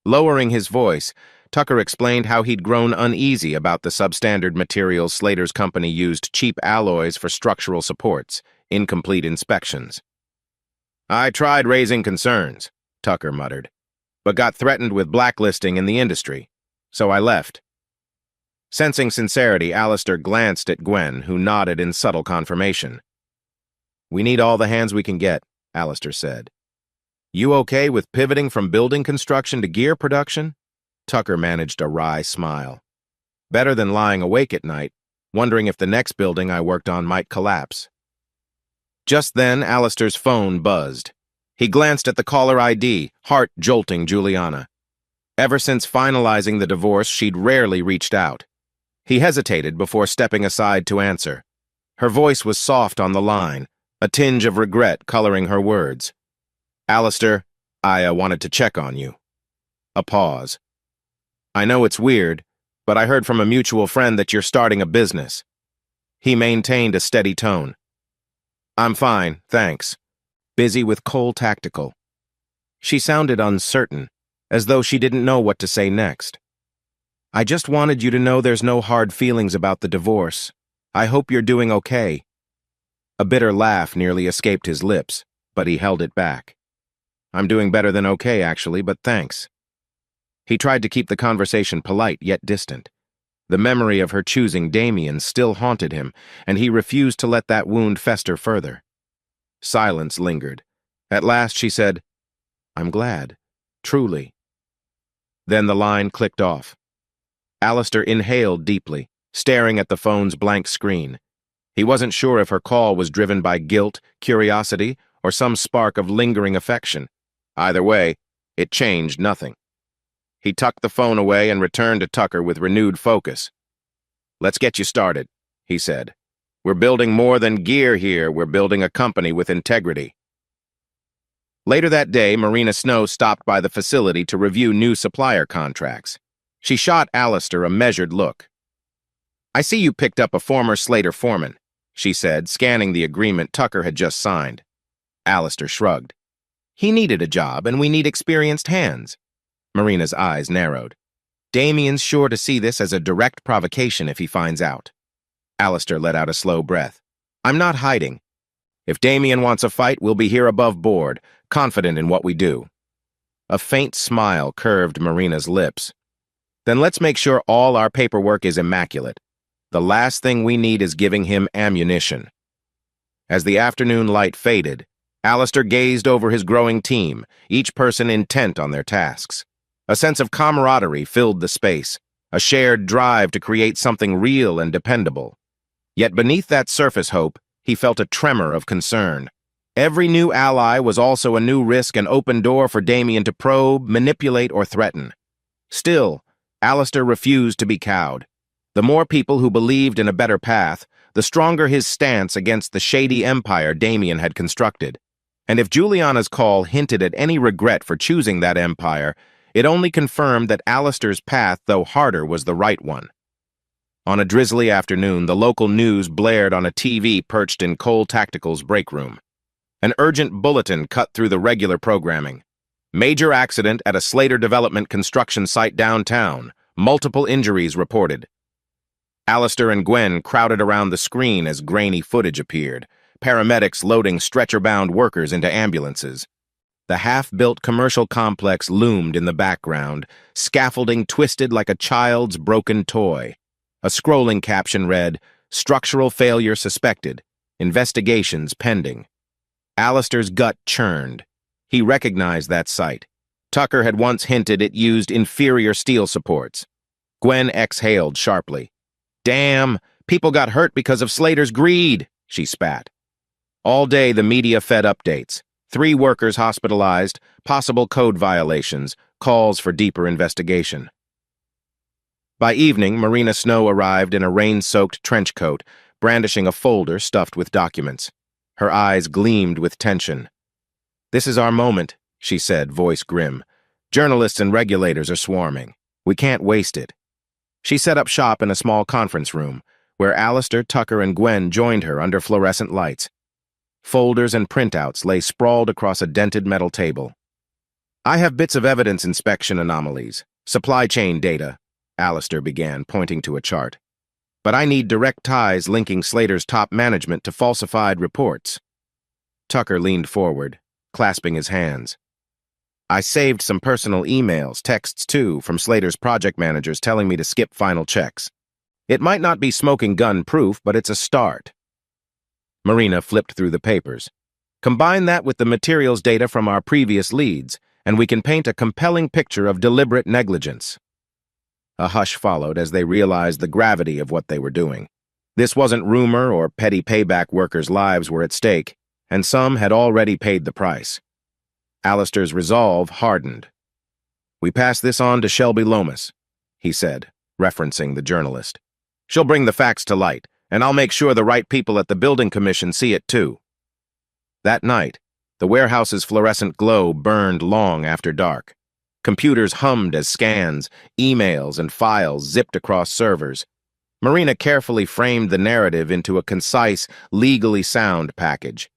Lowering his voice, Tucker explained how he'd grown uneasy about the substandard materials Slater's company used cheap alloys for structural supports, incomplete inspections. "I tried raising concerns," Tucker muttered, "but got threatened with blacklisting in the industry, so I left." Sensing sincerity, Alistair glanced at Gwen, who nodded in subtle confirmation. "We need all the hands we can get," Alistair said. "You okay with pivoting from building construction to gear production?" Tucker managed a wry smile. "Better than lying awake at night, wondering if the next building I worked on might collapse." Just then, Alistair's phone buzzed. He glanced at the caller ID, heart jolting Juliana. Ever since finalizing the divorce, she'd rarely reached out. He hesitated before stepping aside to answer. Her voice was soft on the line, a tinge of regret coloring her words. "Alistair, I wanted to check on you." A pause. "I know it's weird, but I heard from a mutual friend that you're starting a business." He maintained a steady tone. "I'm fine, thanks. Busy with Cole Tactical." She sounded uncertain, as though she didn't know what to say next. "I just wanted you to know there's no hard feelings about the divorce. I hope you're doing okay." A bitter laugh nearly escaped his lips, but he held it back. "I'm doing better than okay, actually, but thanks." He tried to keep the conversation polite yet distant. The memory of her choosing Damian still haunted him, and he refused to let that wound fester further. Silence lingered. At last she said, "I'm glad. Truly." Then the line clicked off. Alistair inhaled deeply, staring at the phone's blank screen. He wasn't sure if her call was driven by guilt, curiosity, or some spark of lingering affection. Either way, it changed nothing. He tucked the phone away and returned to Tucker with renewed focus. "Let's get you started," he said. "We're building more than gear here, we're building a company with integrity." Later that day, Marina Snow stopped by the facility to review new supplier contracts. She shot Alistair a measured look. "I see you picked up a former Slater foreman," she said, scanning the agreement Tucker had just signed. Alistair shrugged. "He needed a job, and we need experienced hands." Marina's eyes narrowed. "Damian's sure to see this as a direct provocation if he finds out." Alistair let out a slow breath. "I'm not hiding. If Damian wants a fight, we'll be here above board, confident in what we do." A faint smile curved Marina's lips. "Then let's make sure all our paperwork is immaculate. The last thing we need is giving him ammunition." As the afternoon light faded, Alistair gazed over his growing team, each person intent on their tasks. A sense of camaraderie filled the space, a shared drive to create something real and dependable. Yet beneath that surface hope, he felt a tremor of concern. Every new ally was also a new risk and open door for Damian to probe, manipulate, or threaten. Still, Alistair refused to be cowed. The more people who believed in a better path, the stronger his stance against the shady empire Damian had constructed. And if Juliana's call hinted at any regret for choosing that empire, it only confirmed that Alistair's path, though harder, was the right one. On a drizzly afternoon, the local news blared on a TV perched in Cole Tactical's break room. An urgent bulletin cut through the regular programming. "Major accident at a Slater Development construction site downtown. Multiple injuries reported." Alistair and Gwen crowded around the screen as grainy footage appeared, paramedics loading stretcher-bound workers into ambulances. The half-built commercial complex loomed in the background, scaffolding twisted like a child's broken toy. A scrolling caption read, "Structural failure suspected. Investigations pending." Alistair's gut churned. He recognized that site. Tucker had once hinted it used inferior steel supports. Gwen exhaled sharply. "Damn, people got hurt because of Slater's greed," she spat. All day the media fed updates. 3 workers hospitalized, possible code violations, calls for deeper investigation. By evening, Marina Snow arrived in a rain-soaked trench coat, brandishing a folder stuffed with documents. Her eyes gleamed with tension. "This is our moment," she said, voice grim. "Journalists and regulators are swarming. We can't waste it." She set up shop in a small conference room, where Alistair, Tucker, and Gwen joined her under fluorescent lights. Folders and printouts lay sprawled across a dented metal table. "I have bits of evidence inspection anomalies, supply chain data," Alistair began, pointing to a chart. "But I need direct ties linking Slater's top management to falsified reports." Tucker leaned forward, clasping his hands. "I saved some personal emails, texts too, from Slater's project managers telling me to skip final checks. It might not be smoking gun proof, but it's a start." Marina flipped through the papers. "Combine that with the materials data from our previous leads, and we can paint a compelling picture of deliberate negligence." A hush followed as they realized the gravity of what they were doing. This wasn't rumor or petty payback workers' lives were at stake, and some had already paid the price. Alistair's resolve hardened. "We pass this on to Shelby Lomas," he said, referencing the journalist. "She'll bring the facts to light, and I'll make sure the right people at the Building Commission see it too." That night, the warehouse's fluorescent glow burned long after dark. Computers hummed as scans, emails, and files zipped across servers. Marina carefully framed the narrative into a concise, legally sound package.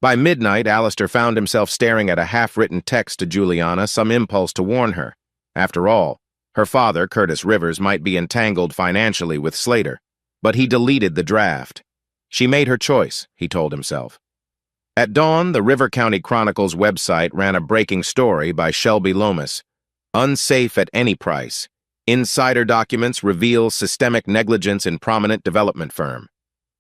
By midnight, Alistair found himself staring at a half-written text to Juliana, some impulse to warn her. After all, her father, Curtis Rivers, might be entangled financially with Slater, but he deleted the draft. She made her choice, he told himself. At dawn, the River County Chronicle's website ran a breaking story by Shelby Lomas. "Unsafe at any price. Insider documents reveal systemic negligence in prominent development firm."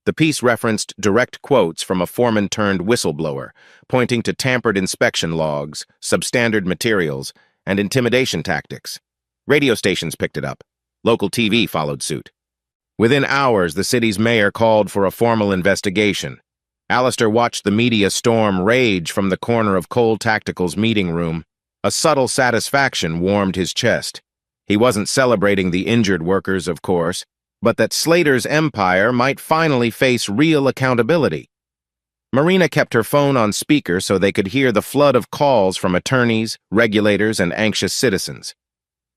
The piece referenced direct quotes from a foreman-turned-whistleblower, pointing to tampered inspection logs, substandard materials, and intimidation tactics. Radio stations picked it up. Local TV followed suit. Within hours, the city's mayor called for a formal investigation. Alistair watched the media storm rage from the corner of Cole Tactical's meeting room. A subtle satisfaction warmed his chest. He wasn't celebrating the injured workers, of course, but that Slater's empire might finally face real accountability. Marina kept her phone on speaker so they could hear the flood of calls from attorneys, regulators, and anxious citizens.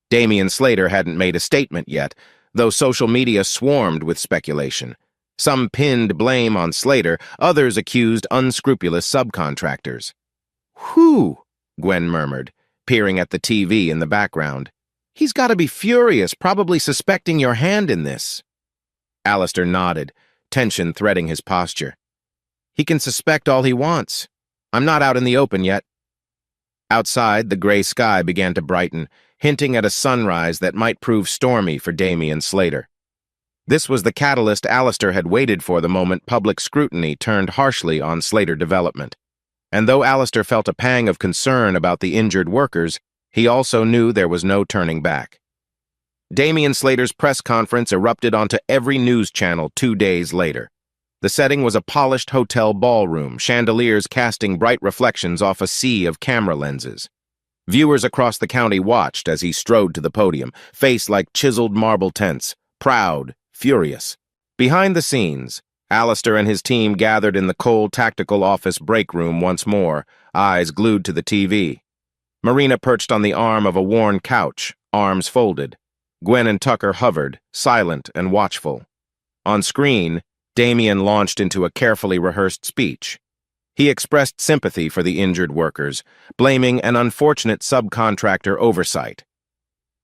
Damian Slater hadn't made a statement yet, though social media swarmed with speculation. Some pinned blame on Slater, others accused unscrupulous subcontractors. "Whew," Gwen murmured, peering at the TV in the background. "He's got to be furious, probably suspecting your hand in this." Alistair nodded, tension threading his posture. "He can suspect all he wants. I'm not out in the open yet." Outside, the gray sky began to brighten, hinting at a sunrise that might prove stormy for Damian Slater. This was the catalyst Alistair had waited for, the moment public scrutiny turned harshly on Slater development. And though Alistair felt a pang of concern about the injured workers, he also knew there was no turning back. Damian Slater's press conference erupted onto every news channel 2 days later. The setting was a polished hotel ballroom, chandeliers casting bright reflections off a sea of camera lenses. Viewers across the county watched as he strode to the podium, face like chiseled marble tents, proud, furious. Behind the scenes, Alistair and his team gathered in the Cole Tactical office break room once more, eyes glued to the TV. Marina perched on the arm of a worn couch, arms folded. Gwen and Tucker hovered, silent and watchful. On screen, Damian launched into a carefully rehearsed speech. He expressed sympathy for the injured workers, blaming an unfortunate subcontractor oversight.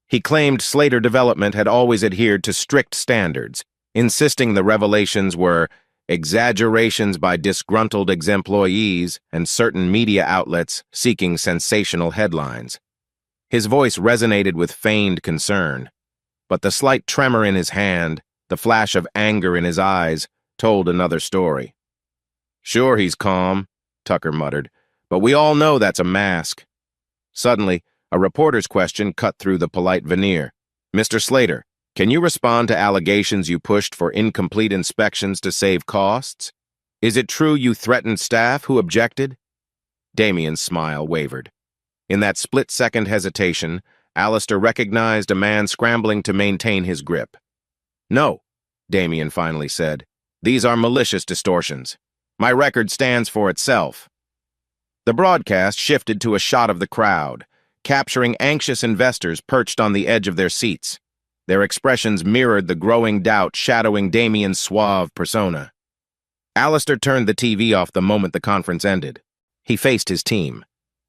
He claimed Slater Development had always adhered to strict standards, insisting the revelations were exaggerations by disgruntled ex-employees and certain media outlets seeking sensational headlines. His voice resonated with feigned concern, but the slight tremor in his hand, the flash of anger in his eyes, told another story. "Sure he's calm," Tucker muttered, "but we all know that's a mask." Suddenly, a reporter's question cut through the polite veneer. "Mr. Slater, can you respond to allegations you pushed for incomplete inspections to save costs?" Is it true you threatened staff who objected? Damien's smile wavered. In that split-second hesitation, Alistair recognized a man scrambling to maintain his grip. No, Damien finally said. These are malicious distortions. My record stands for itself. The broadcast shifted to a shot of the crowd, capturing anxious investors perched on the edge of their seats. Their expressions mirrored the growing doubt shadowing Damien's suave persona. Alistair turned the TV off the moment the conference ended. He faced his team.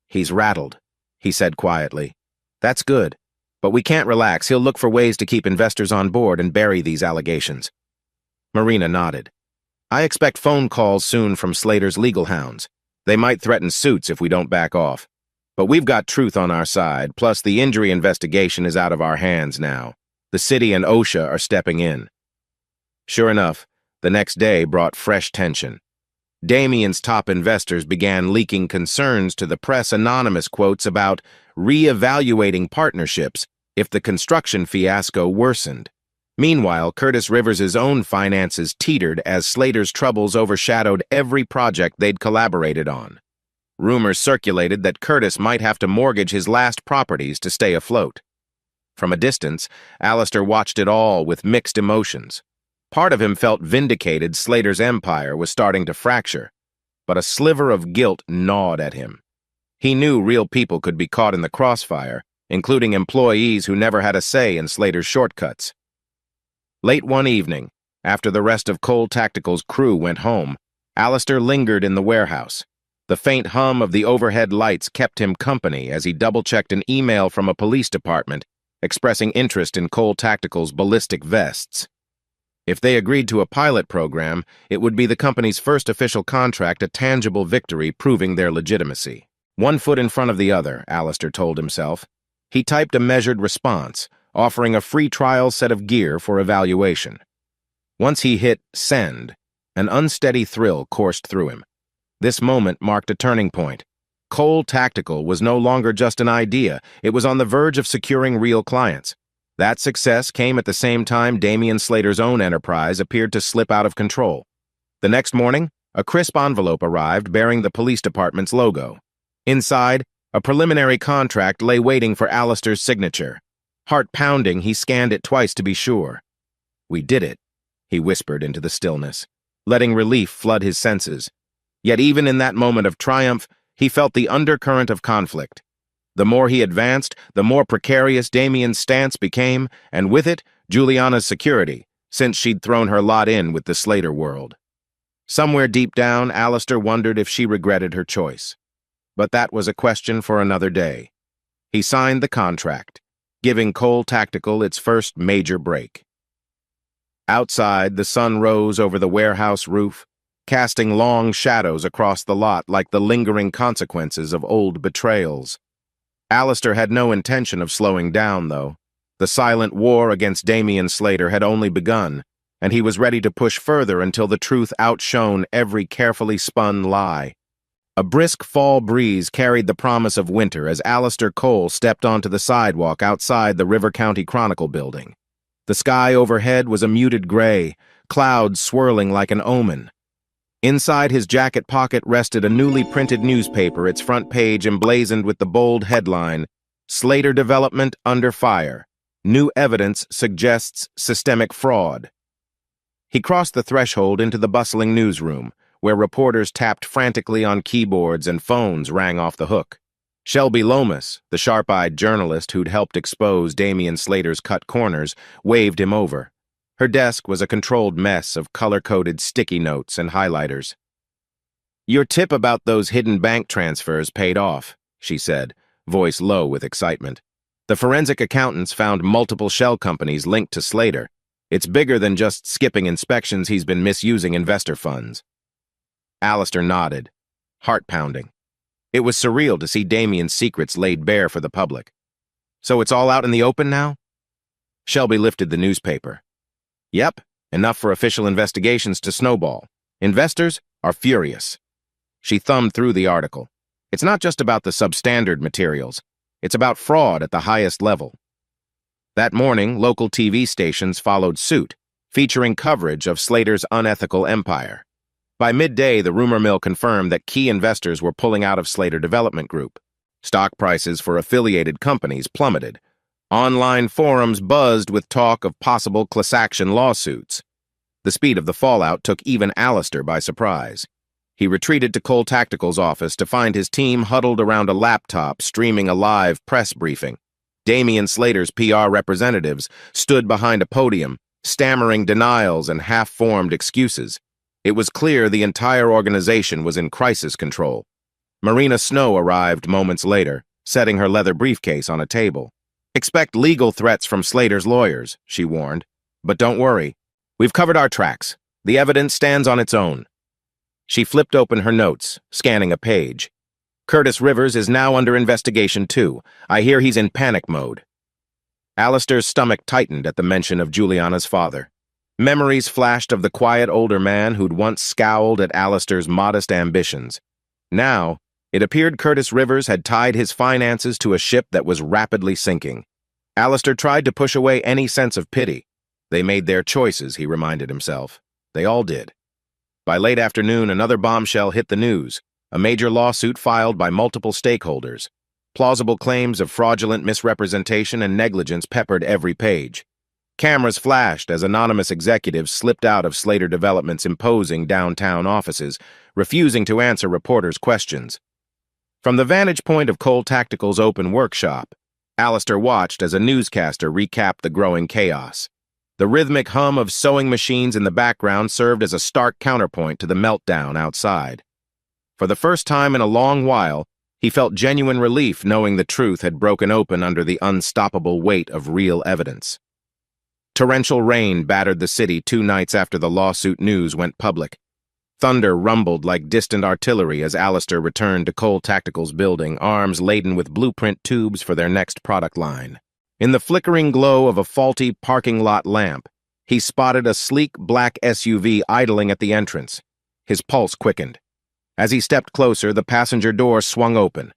He's rattled, he said quietly. That's good, but we can't relax. He'll look for ways to keep investors on board and bury these allegations. Marina nodded. I expect phone calls soon from Slater's legal hounds. They might threaten suits if we don't back off. But we've got truth on our side, plus the injury investigation is out of our hands now. The city and OSHA are stepping in. Sure enough, the next day brought fresh tension. Damien's top investors began leaking concerns to the press anonymous quotes about re-evaluating partnerships if the construction fiasco worsened. Meanwhile, Curtis Rivers's own finances teetered as Slater's troubles overshadowed every project they'd collaborated on. Rumors circulated that Curtis might have to mortgage his last properties to stay afloat. From a distance, Alistair watched it all with mixed emotions. Part of him felt vindicated Slater's empire was starting to fracture, but a sliver of guilt gnawed at him. He knew real people could be caught in the crossfire, including employees who never had a say in Slater's shortcuts. Late one evening, after the rest of Cole Tactical's crew went home, Alistair lingered in the warehouse. The faint hum of the overhead lights kept him company as he double-checked an email from a police department expressing interest in Cole Tactical's ballistic vests. If they agreed to a pilot program, it would be the company's first official contract, a tangible victory proving their legitimacy. One foot in front of the other, Alistair told himself. He typed a measured response, offering a free trial set of gear for evaluation. Once he hit send, an unsteady thrill coursed through him. This moment marked a turning point. Cole Tactical was no longer just an idea, it was on the verge of securing real clients. That success came at the same time Damien Slater's own enterprise appeared to slip out of control. The next morning, a crisp envelope arrived bearing the police department's logo. Inside, a preliminary contract lay waiting for Alistair's signature. Heart pounding, he scanned it twice to be sure. We did it, he whispered into the stillness, letting relief flood his senses. Yet even in that moment of triumph, he felt the undercurrent of conflict. The more he advanced, the more precarious Damien's stance became, and with it, Juliana's security, since she'd thrown her lot in with the Slater world. Somewhere deep down, Alistair wondered if she regretted her choice. But that was a question for another day. He signed the contract, giving Cole Tactical its first major break. Outside, the sun rose over the warehouse roof, casting long shadows across the lot like the lingering consequences of old betrayals. Alistair had no intention of slowing down, though. The silent war against Damien Slater had only begun, and he was ready to push further until the truth outshone every carefully spun lie. A brisk fall breeze carried the promise of winter as Alistair Cole stepped onto the sidewalk outside the River County Chronicle building. The sky overhead was a muted gray, clouds swirling like an omen. Inside his jacket pocket rested a newly printed newspaper, its front page emblazoned with the bold headline, Slater Development Under Fire. New evidence suggests systemic fraud. He crossed the threshold into the bustling newsroom, where reporters tapped frantically on keyboards and phones rang off the hook. Shelby Lomas, the sharp-eyed journalist who'd helped expose Damien Slater's cut corners, waved him over. Her desk was a controlled mess of color-coded sticky notes and highlighters. Your tip about those hidden bank transfers paid off, she said, voice low with excitement. The forensic accountants found multiple shell companies linked to Slater. It's bigger than just skipping inspections. He's been misusing investor funds. Alistair nodded, heart-pounding. It was surreal to see Damien's secrets laid bare for the public. So it's all out in the open now? Shelby lifted the newspaper. Yep, enough for official investigations to snowball. Investors are furious. She thumbed through the article. It's not just about the substandard materials. It's about fraud at the highest level. That morning, local TV stations followed suit, featuring coverage of Slater's unethical empire. By midday, the rumor mill confirmed that key investors were pulling out of Slater Development Group. Stock prices for affiliated companies plummeted. Online forums buzzed with talk of possible class action lawsuits. The speed of the fallout took even Alistair by surprise. He retreated to Cole Tactical's office to find his team huddled around a laptop streaming a live press briefing. Damian Slater's PR representatives stood behind a podium, stammering denials and half-formed excuses. It was clear the entire organization was in crisis control. Marina Snow arrived moments later, setting her leather briefcase on a table. "Expect legal threats from Slater's lawyers," she warned. "But don't worry. We've covered our tracks. The evidence stands on its own." She flipped open her notes, scanning a page. "Curtis Rivers is now under investigation too. I hear he's in panic mode." Alistair's stomach tightened at the mention of Juliana's father. Memories flashed of the quiet older man who'd once scowled at Alistair's modest ambitions. Now, it appeared Curtis Rivers had tied his finances to a ship that was rapidly sinking. Alistair tried to push away any sense of pity. They made their choices, he reminded himself. They all did. By late afternoon, another bombshell hit the news, a major lawsuit filed by multiple stakeholders. Plausible claims of fraudulent misrepresentation and negligence peppered every page. Cameras flashed as anonymous executives slipped out of Slater Development's imposing downtown offices, refusing to answer reporters' questions. From the vantage point of Cole Tactical's open workshop, Alistair watched as a newscaster recapped the growing chaos. The rhythmic hum of sewing machines in the background served as a stark counterpoint to the meltdown outside. For the first time in a long while, he felt genuine relief knowing the truth had broken open under the unstoppable weight of real evidence. Torrential rain battered the city 2 nights after the lawsuit news went public. Thunder rumbled like distant artillery as Alistair returned to Cole Tactical's building, arms laden with blueprint tubes for their next product line. In the flickering glow of a faulty parking lot lamp, he spotted a sleek black SUV idling at the entrance. His pulse quickened. As he stepped closer, the passenger door swung open.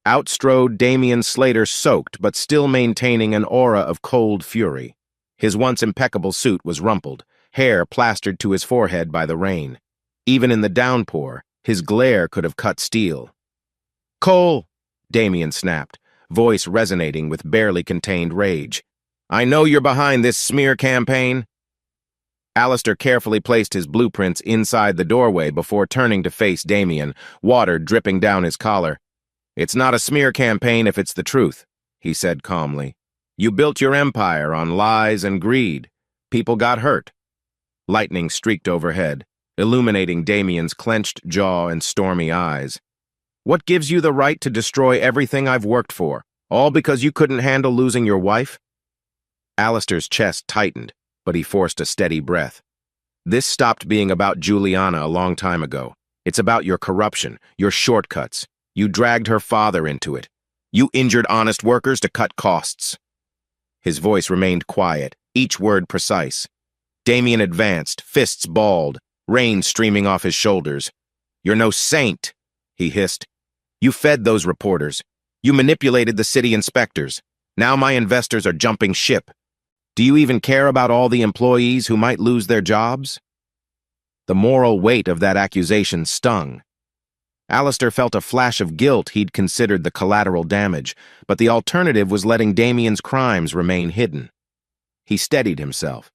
Out strode Damian Slater, soaked but still maintaining an aura of cold fury. His once impeccable suit was rumpled, hair plastered to his forehead by the rain. Even in the downpour, his glare could have cut steel. "Cole!" Damian snapped, voice resonating with barely contained rage. "I know you're behind this smear campaign." Alistair carefully placed his blueprints inside the doorway before turning to face Damian, water dripping down his collar. "It's not a smear campaign if it's the truth," he said calmly. "You built your empire on lies and greed. People got hurt." Lightning streaked overhead, illuminating Damian's clenched jaw and stormy eyes. "What gives you the right to destroy everything I've worked for, all because you couldn't handle losing your wife?" Alistair's chest tightened, but he forced a steady breath. "This stopped being about Juliana a long time ago. It's about your corruption, your shortcuts. You dragged her father into it. You injured honest workers to cut costs." His voice remained quiet, each word precise. Damian advanced, fists balled, rain streaming off his shoulders. "You're no saint," he hissed. "You fed those reporters. You manipulated the city inspectors. Now my investors are jumping ship. Do you even care about all the employees who might lose their jobs?" The moral weight of that accusation stung. Alistair felt a flash of guilt he'd considered the collateral damage, but the alternative was letting Damian's crimes remain hidden. He steadied himself.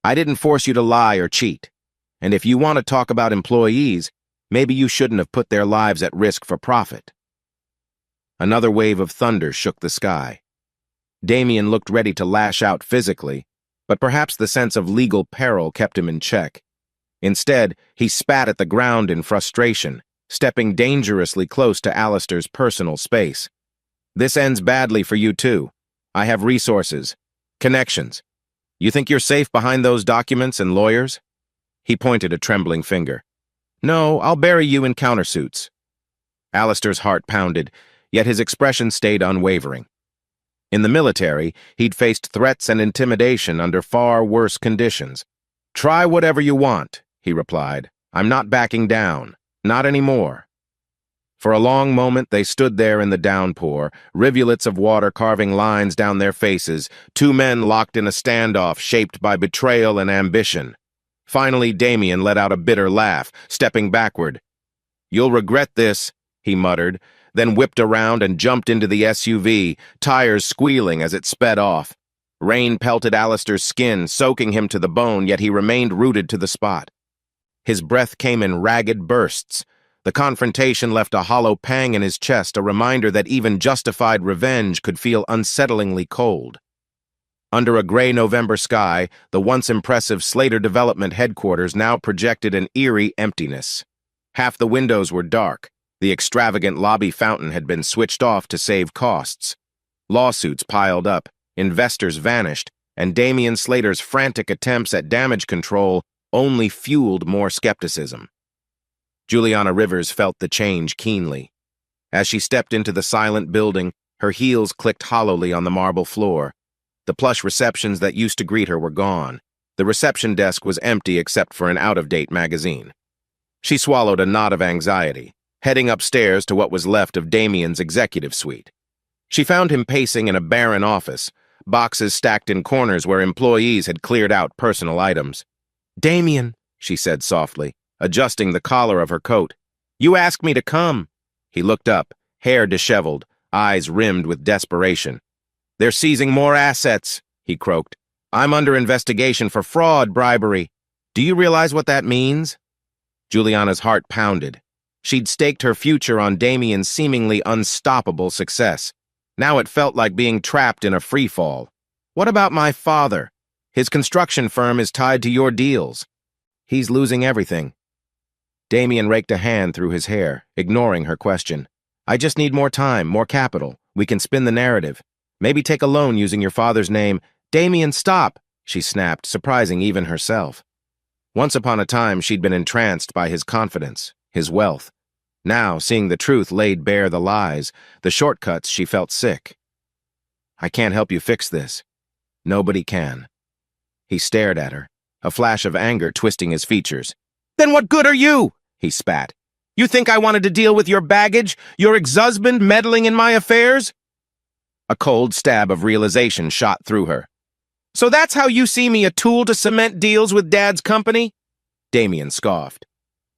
"I didn't force you to lie or cheat. And if you want to talk about employees, maybe you shouldn't have put their lives at risk for profit." Another wave of thunder shook the sky. Damian looked ready to lash out physically, but perhaps the sense of legal peril kept him in check. Instead, he spat at the ground in frustration, stepping dangerously close to Alistair's personal space. "This ends badly for you too. I have resources, connections. You think you're safe behind those documents and lawyers?" He pointed a trembling finger. "No, I'll bury you in countersuits." Alistair's heart pounded, yet his expression stayed unwavering. In the military, he'd faced threats and intimidation under far worse conditions. "Try whatever you want," he replied. "I'm not backing down. Not anymore." For a long moment they stood there in the downpour, rivulets of water carving lines down their faces, 2 men locked in a standoff shaped by betrayal and ambition. Finally, Damien let out a bitter laugh, stepping backward. "You'll regret this," he muttered, then whipped around and jumped into the SUV, tires squealing as it sped off. Rain pelted Alistair's skin, soaking him to the bone, yet he remained rooted to the spot. His breath came in ragged bursts. The confrontation left a hollow pang in his chest, a reminder that even justified revenge could feel unsettlingly cold. Under a gray November sky, the once impressive Slater Development headquarters now projected an eerie emptiness. Half the windows were dark. The extravagant lobby fountain had been switched off to save costs. Lawsuits piled up, investors vanished, and Damien Slater's frantic attempts at damage control only fueled more skepticism. Juliana Rivers felt the change keenly. As she stepped into the silent building, her heels clicked hollowly on the marble floor. The plush receptions that used to greet her were gone. The reception desk was empty except for an out-of-date magazine. She swallowed a knot of anxiety, heading upstairs to what was left of Damien's executive suite. She found him pacing in a barren office, boxes stacked in corners where employees had cleared out personal items. "Damien," she said softly, adjusting the collar of her coat. "You asked me to come." He looked up, hair disheveled, eyes rimmed with desperation. "They're seizing more assets," he croaked. "I'm under investigation for fraud, bribery. Do you realize what that means?" Juliana's heart pounded. She'd staked her future on Damien's seemingly unstoppable success. Now it felt like being trapped in a freefall. "What about my father? His construction firm is tied to your deals." "He's losing everything." Damien raked a hand through his hair, ignoring her question. "I just need more time, more capital. We can spin the narrative. Maybe take a loan using your father's name." "Damien, stop!" she snapped, surprising even herself. Once upon a time, she'd been entranced by his confidence, his wealth. Now, seeing the truth laid bare the lies, the shortcuts, she felt sick. "I can't help you fix this. Nobody can." He stared at her, a flash of anger twisting his features. "Then what good are you?" he spat. "You think I wanted to deal with your baggage, your ex-husband meddling in my affairs?" A cold stab of realization shot through her. "So that's how you see me, a tool to cement deals with Dad's company?" Damien scoffed.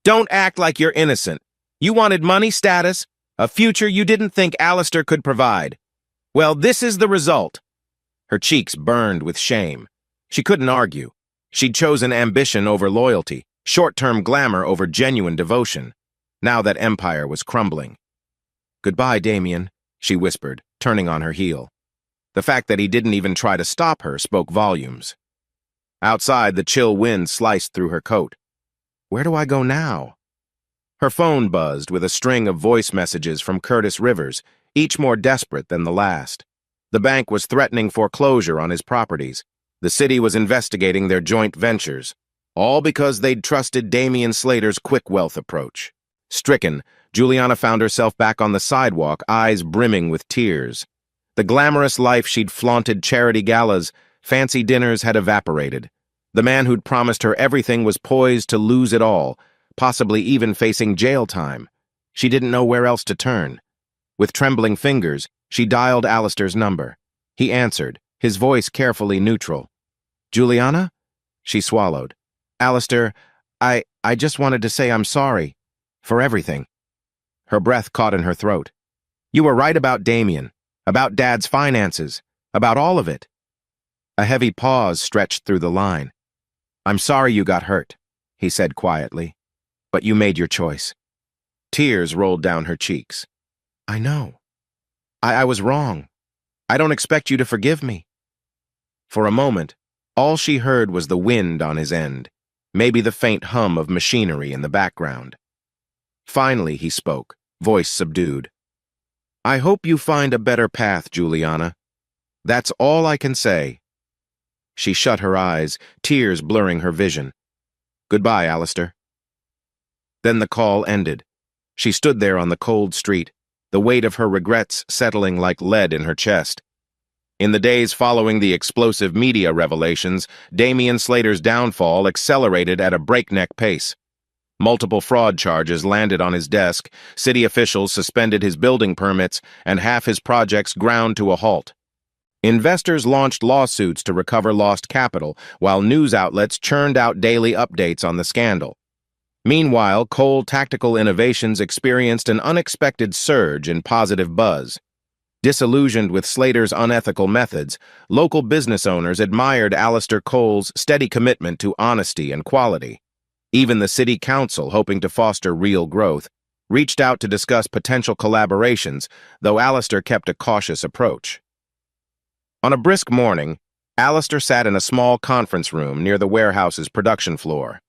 "Don't act like you're innocent. You wanted money, status, a future you didn't think Alistair could provide. Well, this is the result." Her cheeks burned with shame. She couldn't argue. She'd chosen ambition over loyalty, short-term glamour over genuine devotion. Now that empire was crumbling. "Goodbye, Damien," she whispered, turning on her heel. The fact that he didn't even try to stop her spoke volumes. Outside, the chill wind sliced through her coat. Where do I go now? Her phone buzzed with a string of voice messages from Curtis Rivers, each more desperate than the last. The bank was threatening foreclosure on his properties. The city was investigating their joint ventures, all because they'd trusted Damien Slater's quick wealth approach. Stricken, Juliana found herself back on the sidewalk, eyes brimming with tears. The glamorous life she'd flaunted, charity galas, fancy dinners had evaporated. The man who'd promised her everything was poised to lose it all, possibly even facing jail time. She didn't know where else to turn. With trembling fingers, she dialed Alistair's number. He answered, his voice carefully neutral. "Juliana?" She swallowed. "Alistair, I just wanted to say I'm sorry. For everything." Her breath caught in her throat. "You were right about Damien, about Dad's finances, about all of it." A heavy pause stretched through the line. "I'm sorry you got hurt," he said quietly. "But you made your choice." Tears rolled down her cheeks. "I know. I was wrong. I don't expect you to forgive me." For a moment, all she heard was the wind on his end, maybe the faint hum of machinery in the background. Finally, he spoke, voice subdued. "I hope you find a better path, Juliana. That's all I can say." She shut her eyes, tears blurring her vision. "Goodbye, Alistair." Then the call ended. She stood there on the cold street, the weight of her regrets settling like lead in her chest. In the days following the explosive media revelations, Damien Slater's downfall accelerated at a breakneck pace. Multiple fraud charges landed on his desk, city officials suspended his building permits, and half his projects ground to a halt. Investors launched lawsuits to recover lost capital, while news outlets churned out daily updates on the scandal. Meanwhile, Cole Tactical Innovations experienced an unexpected surge in positive buzz. Disillusioned with Slater's unethical methods, local business owners admired Alistair Cole's steady commitment to honesty and quality. Even the city council, hoping to foster real growth, reached out to discuss potential collaborations, though Alistair kept a cautious approach. On a brisk morning, Alistair sat in a small conference room near the warehouse's production floor.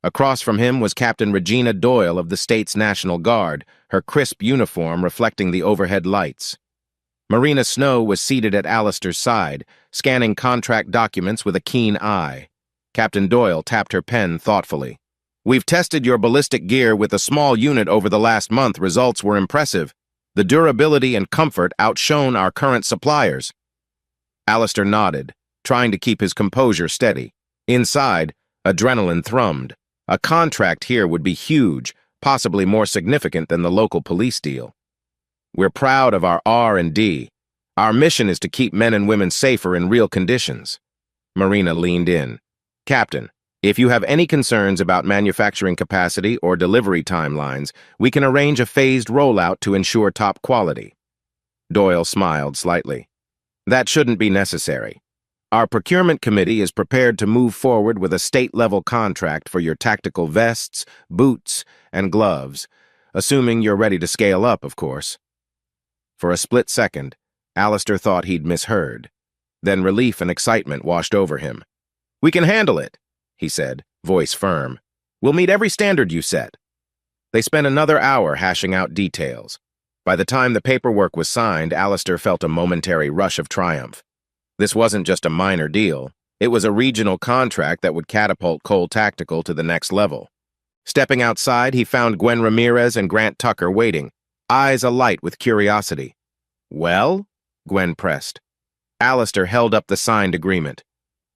Across from him was Captain Regina Doyle of the state's National Guard, her crisp uniform reflecting the overhead lights. Marina Snow was seated at Alistair's side, scanning contract documents with a keen eye. Captain Doyle tapped her pen thoughtfully. "We've tested your ballistic gear with a small unit over the last month. Results were impressive. The durability and comfort outshone our current suppliers." Alistair nodded, trying to keep his composure steady. Inside, adrenaline thrummed. A contract here would be huge, possibly more significant than the local police deal. "We're proud of our R&D. Our mission is to keep men and women safer in real conditions." Marina leaned in. "Captain, if you have any concerns about manufacturing capacity or delivery timelines, we can arrange a phased rollout to ensure top quality." Doyle smiled slightly. "That shouldn't be necessary. Our procurement committee is prepared to move forward with a state-level contract for your tactical vests, boots, and gloves, assuming you're ready to scale up, of course." For a split second, Alistair thought he'd misheard. Then relief and excitement washed over him. "We can handle it," he said, voice firm. "We'll meet every standard you set." They spent another hour hashing out details. By the time the paperwork was signed, Alistair felt a momentary rush of triumph. This wasn't just a minor deal. It was a regional contract that would catapult Cole Tactical to the next level. Stepping outside, he found Gwen Ramirez and Grant Tucker waiting, eyes alight with curiosity. "Well?" Gwen pressed. Alistair held up the signed agreement.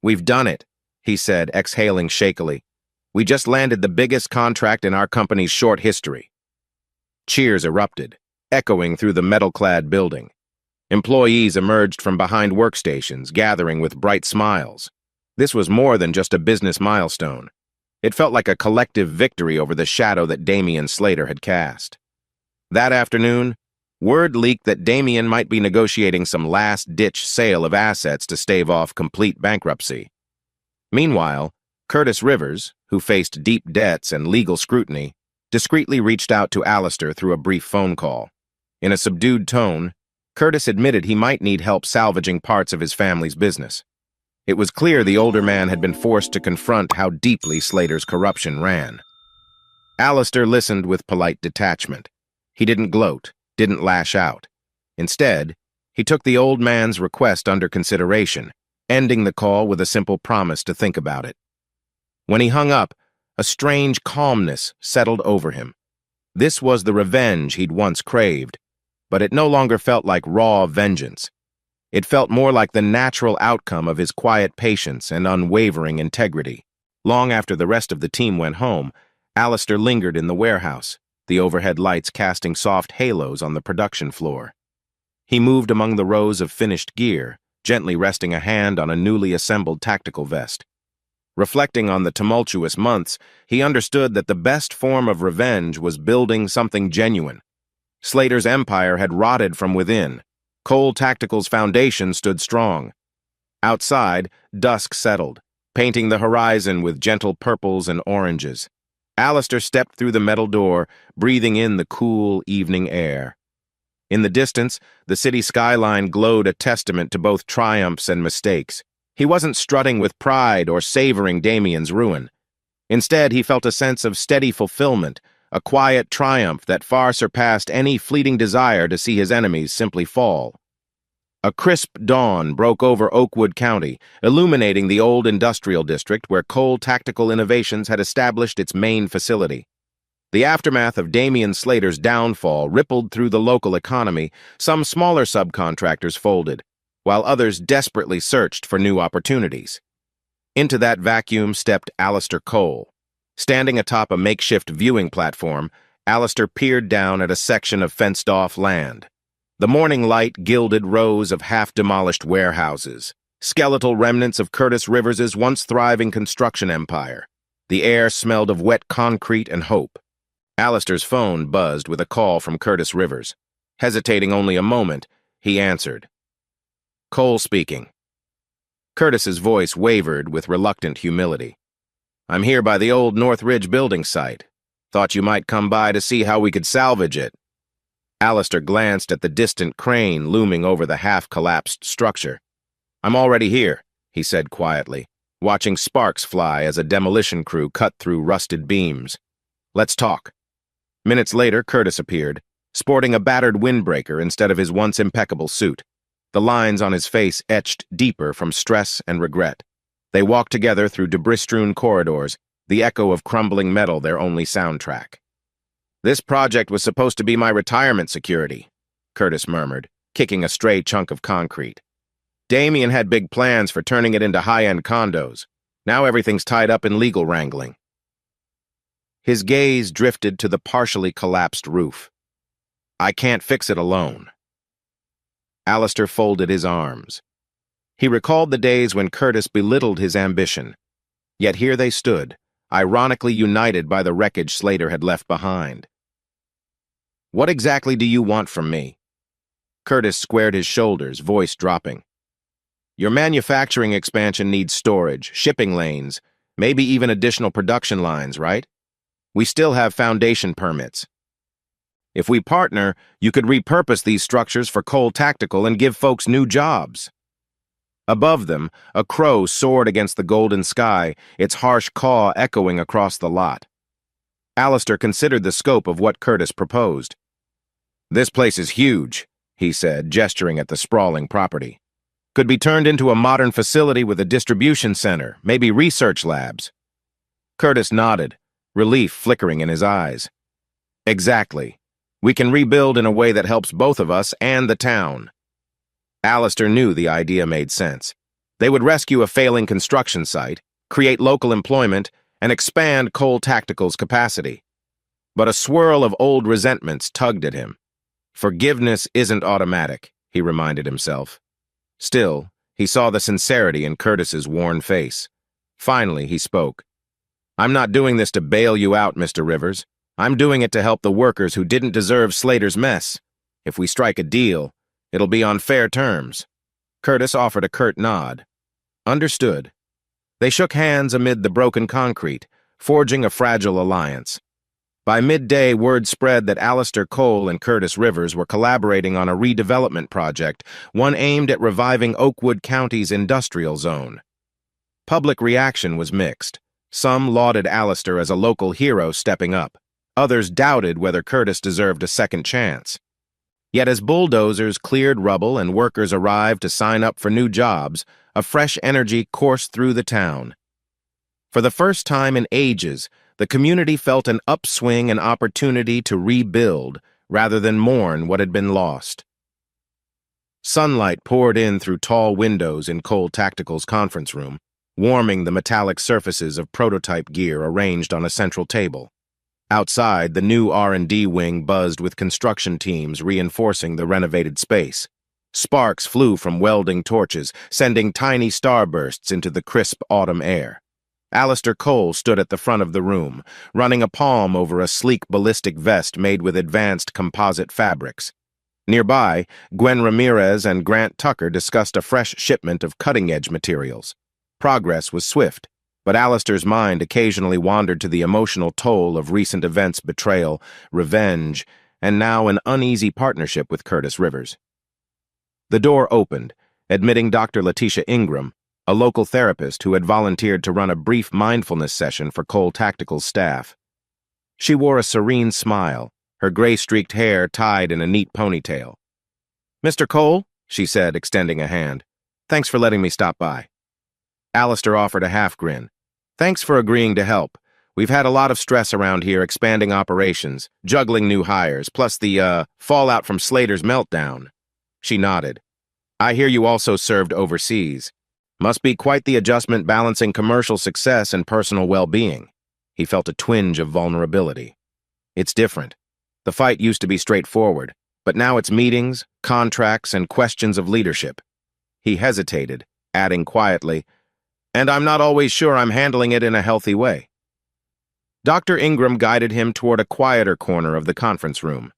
"We've done it," he said, exhaling shakily. "We just landed the biggest contract in our company's short history." Cheers erupted, echoing through the metal-clad building. Employees emerged from behind workstations, gathering with bright smiles. This was more than just a business milestone. It felt like a collective victory over the shadow that Damian Slater had cast. That afternoon, word leaked that Damian might be negotiating some last-ditch sale of assets to stave off complete bankruptcy. Meanwhile, Curtis Rivers, who faced deep debts and legal scrutiny, discreetly reached out to Alistair through a brief phone call. In a subdued tone, Curtis admitted he might need help salvaging parts of his family's business. It was clear the older man had been forced to confront how deeply Slater's corruption ran. Alistair listened with polite detachment. He didn't gloat, didn't lash out. Instead, he took the old man's request under consideration, ending the call with a simple promise to think about it. When he hung up, a strange calmness settled over him. This was the revenge he'd once craved, but it no longer felt like raw vengeance. It felt more like the natural outcome of his quiet patience and unwavering integrity. Long after the rest of the team went home, Alistair lingered in the warehouse, the overhead lights casting soft halos on the production floor. He moved among the rows of finished gear, gently resting a hand on a newly assembled tactical vest. Reflecting on the tumultuous months, he understood that the best form of revenge was building something genuine. Slater's empire had rotted from within. Cole Tactical's foundation stood strong. Outside, dusk settled, painting the horizon with gentle purples and oranges. Alistair stepped through the metal door, breathing in the cool evening air. In the distance, the city skyline glowed a testament to both triumphs and mistakes. He wasn't strutting with pride or savoring Damian's ruin. Instead, he felt a sense of steady fulfillment, a quiet triumph that far surpassed any fleeting desire to see his enemies simply fall. A crisp dawn broke over Oakwood County, illuminating the old industrial district where Cole Tactical Innovations had established its main facility. The aftermath of Damian Slater's downfall rippled through the local economy. Some smaller subcontractors folded, while others desperately searched for new opportunities. Into that vacuum stepped Alistair Cole. Standing atop a makeshift viewing platform, Alistair peered down at a section of fenced-off land. The morning light gilded rows of half-demolished warehouses, skeletal remnants of Curtis Rivers's once thriving construction empire. The air smelled of wet concrete and hope. Alistair's phone buzzed with a call from Curtis Rivers. Hesitating only a moment, he answered. Cole speaking. Curtis's voice wavered with reluctant humility. I'm here by the old North Ridge building site. Thought you might come by to see how we could salvage it. Alistair glanced at the distant crane looming over the half-collapsed structure. I'm already here, he said quietly, watching sparks fly as a demolition crew cut through rusted beams. Let's talk. Minutes later, Curtis appeared, sporting a battered windbreaker instead of his once impeccable suit, the lines on his face etched deeper from stress and regret. They walked together through debris-strewn corridors, the echo of crumbling metal their only soundtrack. This project was supposed to be my retirement security, Curtis murmured, kicking a stray chunk of concrete. Damien had big plans for turning it into high-end condos. Now everything's tied up in legal wrangling. His gaze drifted to the partially collapsed roof. I can't fix it alone. Alistair folded his arms. He recalled the days when Curtis belittled his ambition. Yet here they stood, ironically united by the wreckage Slater had left behind. What exactly do you want from me? Curtis squared his shoulders, voice dropping. Your manufacturing expansion needs storage, shipping lanes, maybe even additional production lines, right? We still have foundation permits. If we partner, you could repurpose these structures for Cole Tactical and give folks new jobs. Above them, a crow soared against the golden sky, its harsh caw echoing across the lot. Alistair considered the scope of what Curtis proposed. This place is huge, he said, gesturing at the sprawling property. Could be turned into a modern facility with a distribution center, maybe research labs. Curtis nodded, relief flickering in his eyes. Exactly. We can rebuild in a way that helps both of us and the town. Alistair knew the idea made sense. They would rescue a failing construction site, create local employment, and expand Cole Tactical's capacity. But a swirl of old resentments tugged at him. Forgiveness isn't automatic, he reminded himself. Still, he saw the sincerity in Curtis's worn face. Finally, he spoke. I'm not doing this to bail you out, Mr. Rivers. I'm doing it to help the workers who didn't deserve Slater's mess. If we strike a deal, it'll be on fair terms. Curtis offered a curt nod. Understood. They shook hands amid the broken concrete, forging a fragile alliance. By midday, word spread that Alistair Cole and Curtis Rivers were collaborating on a redevelopment project, one aimed at reviving Oakwood County's industrial zone. Public reaction was mixed. Some lauded Alistair as a local hero stepping up. Others doubted whether Curtis deserved a second chance. Yet as bulldozers cleared rubble and workers arrived to sign up for new jobs, a fresh energy coursed through the town. For the first time in ages, the community felt an upswing and opportunity to rebuild rather than mourn what had been lost. Sunlight poured in through tall windows in Cole Tactical's conference room, warming the metallic surfaces of prototype gear arranged on a central table. Outside, the new R&D wing buzzed with construction teams reinforcing the renovated space. Sparks flew from welding torches, sending tiny starbursts into the crisp autumn air. Alistair Cole stood at the front of the room, running a palm over a sleek ballistic vest made with advanced composite fabrics. Nearby, Gwen Ramirez and Grant Tucker discussed a fresh shipment of cutting-edge materials. Progress was swift, but Alistair's mind occasionally wandered to the emotional toll of recent events, betrayal, revenge, and now an uneasy partnership with Curtis Rivers. The door opened, admitting Dr. Letitia Ingram, a local therapist who had volunteered to run a brief mindfulness session for Cole Tactical's staff. She wore a serene smile, her gray-streaked hair tied in a neat ponytail. "Mr. Cole," she said, extending a hand, "thanks for letting me stop by." Alistair offered a half-grin. "Thanks for agreeing to help. We've had a lot of stress around here expanding operations, juggling new hires, plus the, fallout from Slater's meltdown." She nodded. "I hear you also served overseas. Must be quite the adjustment balancing commercial success and personal well-being." He felt a twinge of vulnerability. "It's different. The fight used to be straightforward. But now it's meetings, contracts, and questions of leadership. He hesitated, adding quietly, "And I'm not always sure I'm handling it in a healthy way." Dr. Ingram guided him toward a quieter corner of the conference room.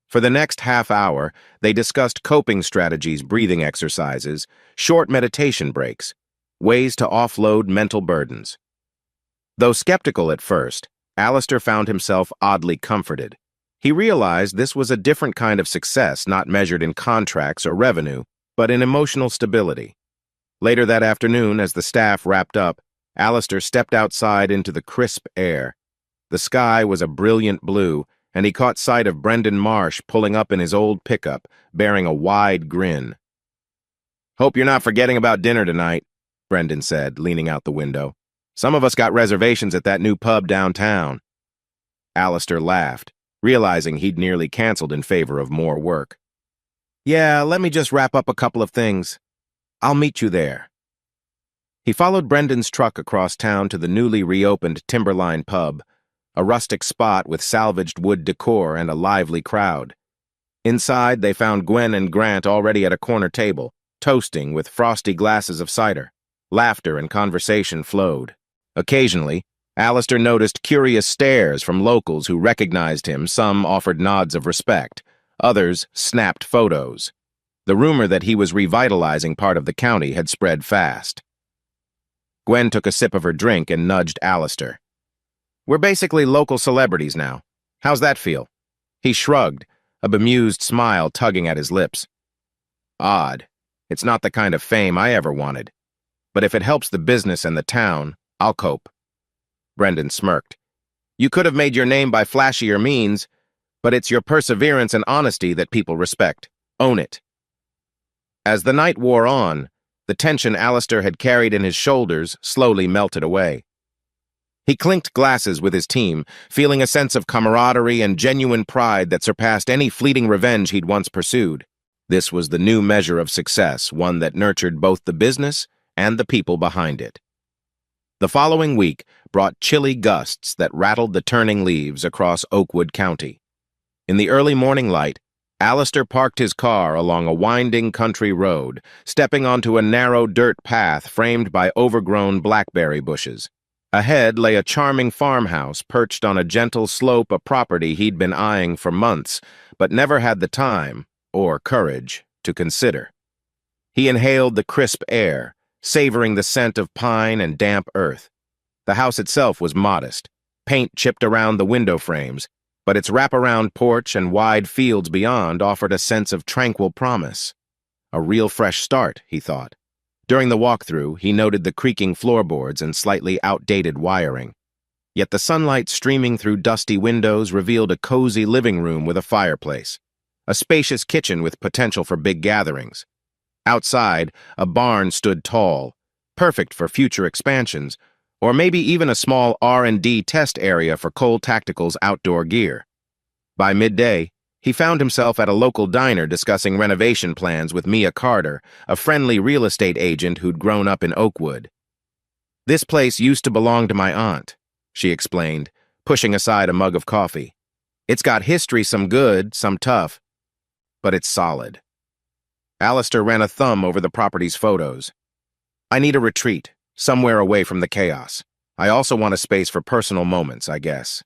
For the next half hour, they discussed coping strategies, breathing exercises, short meditation breaks, ways to offload mental burdens. Though skeptical at first, Alistair found himself oddly comforted. He realized this was a different kind of success, not measured in contracts or revenue, but in emotional stability. Later that afternoon, as the staff wrapped up, Alistair stepped outside into the crisp air. The sky was a brilliant blue, and he caught sight of Brendan Marsh pulling up in his old pickup, bearing a wide grin. "Hope you're not forgetting about dinner tonight," Brendan said, leaning out the window. "Some of us got reservations at that new pub downtown." Alistair laughed, realizing he'd nearly canceled in favor of more work. "Yeah, let me just wrap up a couple of things. I'll meet you there." He followed Brendan's truck across town to the newly reopened Timberline pub, a rustic spot with salvaged wood decor and a lively crowd. Inside, they found Gwen and Grant already at a corner table, toasting with frosty glasses of cider. Laughter and conversation flowed. Occasionally, Alistair noticed curious stares from locals who recognized him. Some offered nods of respect. Others snapped photos. The rumor that he was revitalizing part of the county had spread fast. Gwen took a sip of her drink and nudged Alistair. "We're basically local celebrities now. How's that feel?" He shrugged, a bemused smile tugging at his lips. "Odd. It's not the kind of fame I ever wanted. But if it helps the business and the town, I'll cope." Brendan smirked. "You could have made your name by flashier means, but it's your perseverance and honesty that people respect. Own it." As the night wore on, the tension Alistair had carried in his shoulders slowly melted away. He clinked glasses with his team, feeling a sense of camaraderie and genuine pride that surpassed any fleeting revenge he'd once pursued. This was the new measure of success, one that nurtured both the business and the people behind it. The following week brought chilly gusts that rattled the turning leaves across Oakwood County. In the early morning light, Alistair parked his car along a winding country road, stepping onto a narrow dirt path framed by overgrown blackberry bushes. Ahead lay a charming farmhouse perched on a gentle slope, a property he'd been eyeing for months, but never had the time, or courage, to consider. He inhaled the crisp air, savoring the scent of pine and damp earth. The house itself was modest, paint chipped around the window frames, but its wraparound porch and wide fields beyond offered a sense of tranquil promise. A real fresh start, he thought. During the walkthrough, he noted the creaking floorboards and slightly outdated wiring. Yet the sunlight streaming through dusty windows revealed a cozy living room with a fireplace, a spacious kitchen with potential for big gatherings. Outside, a barn stood tall, perfect for future expansions, or maybe even a small R&D test area for Cole Tactical's outdoor gear. By midday, he found himself at a local diner discussing renovation plans with Mia Carter, a friendly real estate agent who'd grown up in Oakwood. "This place used to belong to my aunt," she explained, pushing aside a mug of coffee. "It's got history, some good, some tough, but it's solid." Alistair ran a thumb over the property's photos. "I need a retreat, somewhere away from the chaos. I also want a space for personal moments, I guess."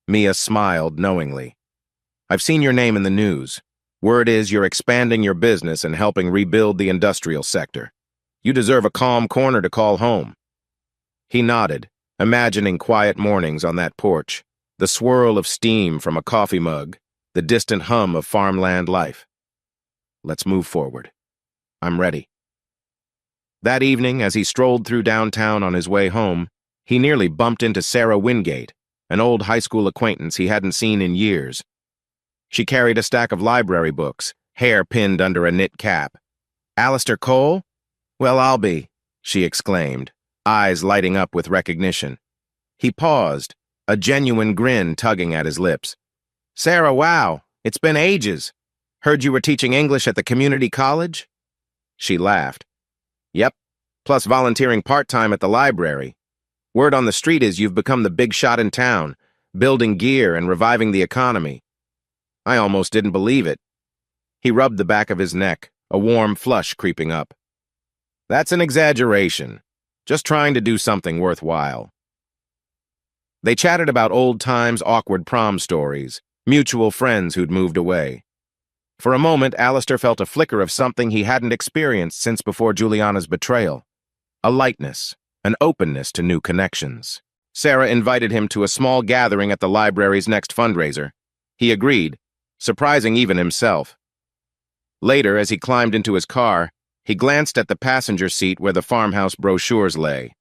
Mia smiled knowingly. "I've seen your name in the news. Word is you're expanding your business and helping rebuild the industrial sector. You deserve a calm corner to call home." He nodded, imagining quiet mornings on that porch, the swirl of steam from a coffee mug, the distant hum of farmland life. "Let's move forward. I'm ready." That evening, as he strolled through downtown on his way home, he nearly bumped into Sarah Wingate, an old high school acquaintance he hadn't seen in years. She carried a stack of library books, hair pinned under a knit cap. "Alistair Cole? Well, I'll be," she exclaimed, eyes lighting up with recognition. He paused, a genuine grin tugging at his lips. "Sarah, wow, it's been ages. Heard you were teaching English at the community college?" She laughed. "Yep, plus volunteering part-time at the library. Word on the street is you've become the big shot in town, building gear and reviving the economy." I almost didn't believe it. He rubbed the back of his neck, a warm flush creeping up. That's an exaggeration. Just trying to do something worthwhile. They chatted about old times, awkward prom stories, mutual friends who'd moved away. For a moment, Alistair felt a flicker of something he hadn't experienced since before Juliana's betrayal. A lightness, an openness to new connections. Sarah invited him to a small gathering at the library's next fundraiser. He agreed, surprising even himself. Later, as he climbed into his car, he glanced at the passenger seat where the farmhouse brochures lay.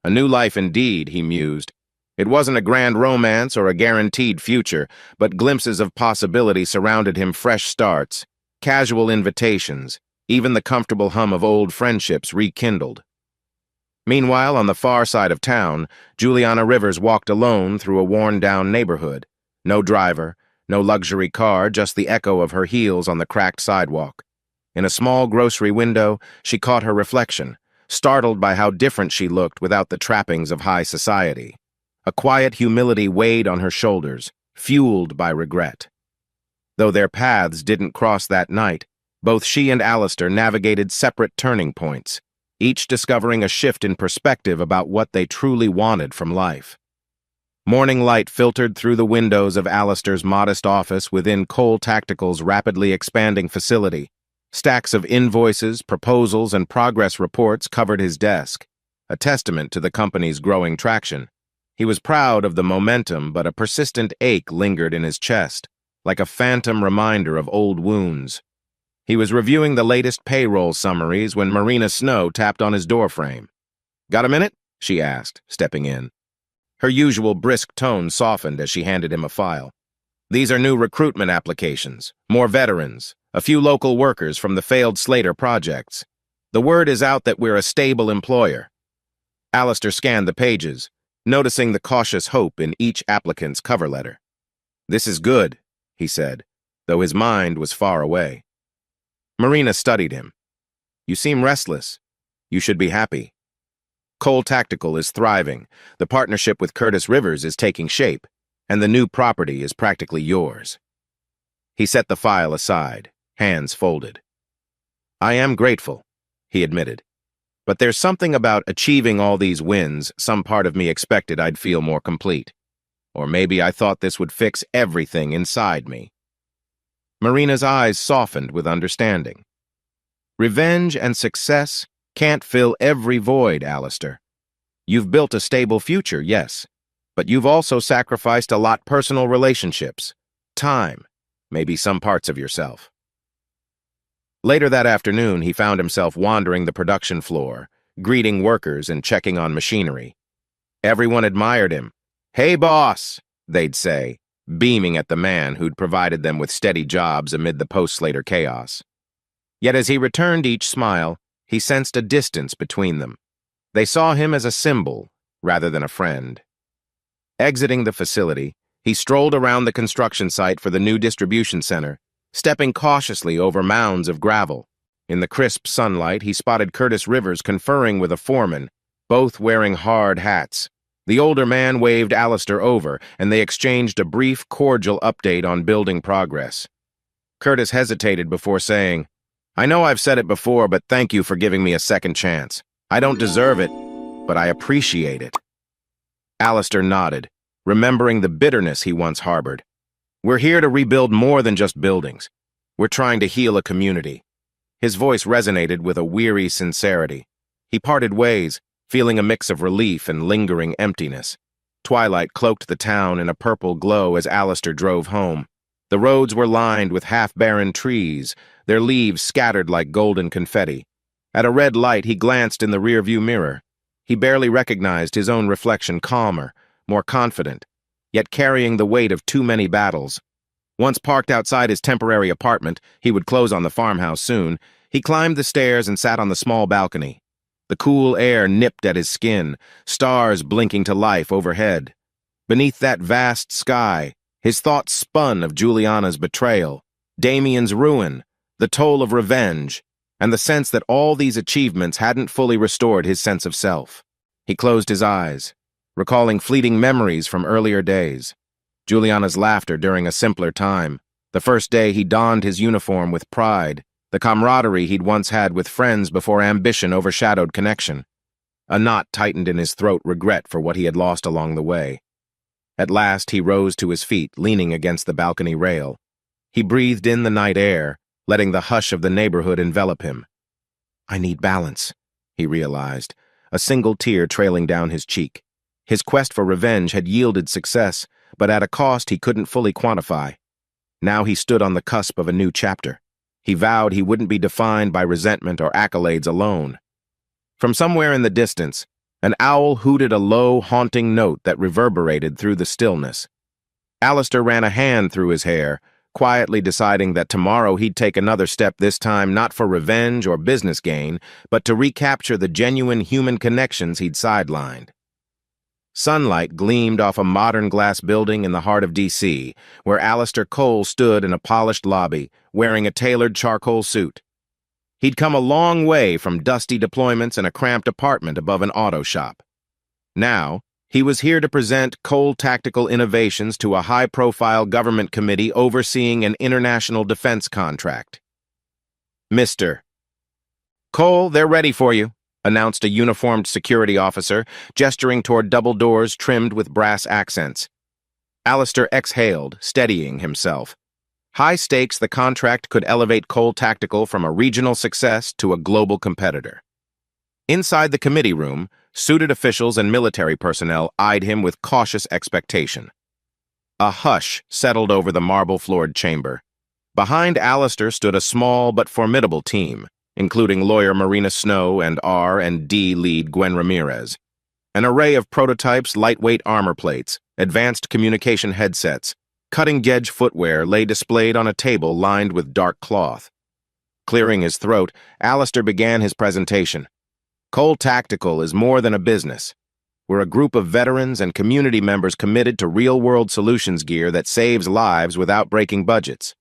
A new life indeed, he mused. It wasn't a grand romance or a guaranteed future, but glimpses of possibility surrounded him: fresh starts, casual invitations, even the comfortable hum of old friendships rekindled. Meanwhile, on the far side of town, Juliana Rivers walked alone through a worn-down neighborhood. No driver, no luxury car, just the echo of her heels on the cracked sidewalk. In a small grocery window, she caught her reflection, startled by how different she looked without the trappings of high society. A quiet humility weighed on her shoulders, fueled by regret. Though their paths didn't cross that night, both she and Alistair navigated separate turning points, each discovering a shift in perspective about what they truly wanted from life. Morning light filtered through the windows of Alistair's modest office within Cole Tactical's rapidly expanding facility. Stacks of invoices, proposals, and progress reports covered his desk, a testament to the company's growing traction. He was proud of the momentum, but a persistent ache lingered in his chest, like a phantom reminder of old wounds. He was reviewing the latest payroll summaries when Marina Snow tapped on his doorframe. "Got a minute?" she asked, stepping in. Her usual brisk tone softened as she handed him a file. "These are new recruitment applications, more veterans, a few local workers from the failed Slater projects. The word is out that we're a stable employer." Alistair scanned the pages, noticing the cautious hope in each applicant's cover letter. "This is good," he said, though his mind was far away. Marina studied him. "You seem restless. You should be happy. Cole Tactical is thriving, the partnership with Curtis Rivers is taking shape, and the new property is practically yours." He set the file aside, hands folded. "I am grateful," he admitted. "But there's something about achieving all these wins, some part of me expected I'd feel more complete. Or maybe I thought this would fix everything inside me." Marina's eyes softened with understanding. "Revenge and success can't fill every void, Alistair. You've built a stable future, yes, but you've also sacrificed a lot: personal relationships, time, maybe some parts of yourself." Later that afternoon, he found himself wandering the production floor, greeting workers and checking on machinery. Everyone admired him. "Hey, boss," they'd say, beaming at the man who'd provided them with steady jobs amid the post-Slater chaos. Yet as he returned each smile, he sensed a distance between them. They saw him as a symbol rather than a friend. Exiting the facility, he strolled around the construction site for the new distribution center, stepping cautiously over mounds of gravel. In the crisp sunlight, he spotted Curtis Rivers conferring with a foreman, both wearing hard hats. The older man waved Alistair over, and they exchanged a brief, cordial update on building progress. Curtis hesitated before saying, "I know I've said it before, but thank you for giving me a second chance. I don't deserve it, but I appreciate it." Alistair nodded, remembering the bitterness he once harbored. "We're here to rebuild more than just buildings. We're trying to heal a community." His voice resonated with a weary sincerity. He parted ways, feeling a mix of relief and lingering emptiness. Twilight cloaked the town in a purple glow as Alistair drove home. The roads were lined with half-barren trees, their leaves scattered like golden confetti. At a red light, he glanced in the rearview mirror. He barely recognized his own reflection, calmer, more confident, yet carrying the weight of too many battles. Once parked outside his temporary apartment, he would close on the farmhouse soon, he climbed the stairs and sat on the small balcony. The cool air nipped at his skin, stars blinking to life overhead. Beneath that vast sky, his thoughts spun of Juliana's betrayal, Damien's ruin, the toll of revenge, and the sense that all these achievements hadn't fully restored his sense of self. He closed his eyes, recalling fleeting memories from earlier days. Juliana's laughter during a simpler time, The first day he donned his uniform with pride, the camaraderie he'd once had with friends before ambition overshadowed connection. A knot tightened in his throat, regret for what he had lost along the way. At last he rose to his feet, leaning against the balcony rail. He breathed in the night air, letting the hush of the neighborhood envelop him. "I need balance," he realized, a single tear trailing down his cheek. His quest for revenge had yielded success, but at a cost he couldn't fully quantify. Now he stood on the cusp of a new chapter. He vowed he wouldn't be defined by resentment or accolades alone. From somewhere in the distance, an owl hooted a low, haunting note that reverberated through the stillness. Alistair ran a hand through his hair, quietly deciding that tomorrow he'd take another step, this time not for revenge or business gain, but to recapture the genuine human connections he'd sidelined. Sunlight gleamed off a modern glass building in the heart of D.C., where Alistair Cole stood in a polished lobby, wearing a tailored charcoal suit. He'd come a long way from dusty deployments and a cramped apartment above an auto shop. Now, he was here to present Cole Tactical Innovations to a high-profile government committee overseeing an international defense contract. "Mr. Cole, they're ready for you," announced a uniformed security officer, gesturing toward double doors trimmed with brass accents. Alistair exhaled, steadying himself. High stakes, the contract could elevate Cole Tactical from a regional success to a global competitor. Inside the committee room, suited officials and military personnel eyed him with cautious expectation. A hush settled over the marble-floored chamber. Behind Alistair stood a small but formidable team, including lawyer Marina Snow and R&D lead Gwen Ramirez. An array of prototypes, lightweight armor plates, advanced communication headsets, cutting-edge footwear lay displayed on a table lined with dark cloth. Clearing his throat, Alistair began his presentation. Cole Tactical is more than a business. We're a group of veterans and community members committed to real-world solutions gear that saves lives without breaking budgets.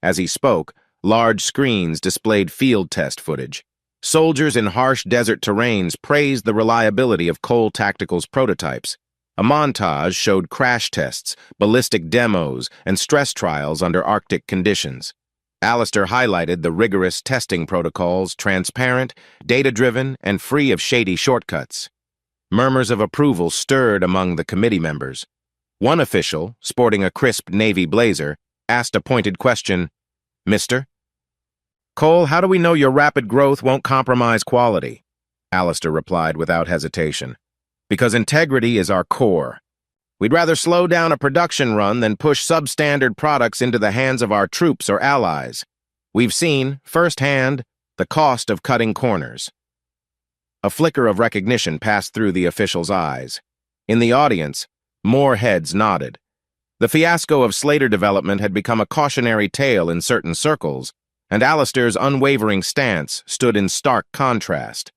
As he spoke, large screens displayed field test footage. Soldiers in harsh desert terrains praised the reliability of Cole Tactical's prototypes. A montage showed crash tests, ballistic demos, and stress trials under Arctic conditions. Alistair highlighted the rigorous testing protocols, transparent, data-driven, and free of shady shortcuts. Murmurs of approval stirred among the committee members. One official, sporting a crisp navy blazer, asked a pointed question, "Mr. Cole, how do we know your rapid growth won't compromise quality?" Alistair replied without hesitation. "Because integrity is our core. We'd rather slow down a production run than push substandard products into the hands of our troops or allies. We've seen, firsthand, the cost of cutting corners." A flicker of recognition passed through the official's eyes. In the audience, more heads nodded. The fiasco of Slater development had become a cautionary tale in certain circles, and Alistair's unwavering stance stood in stark contrast.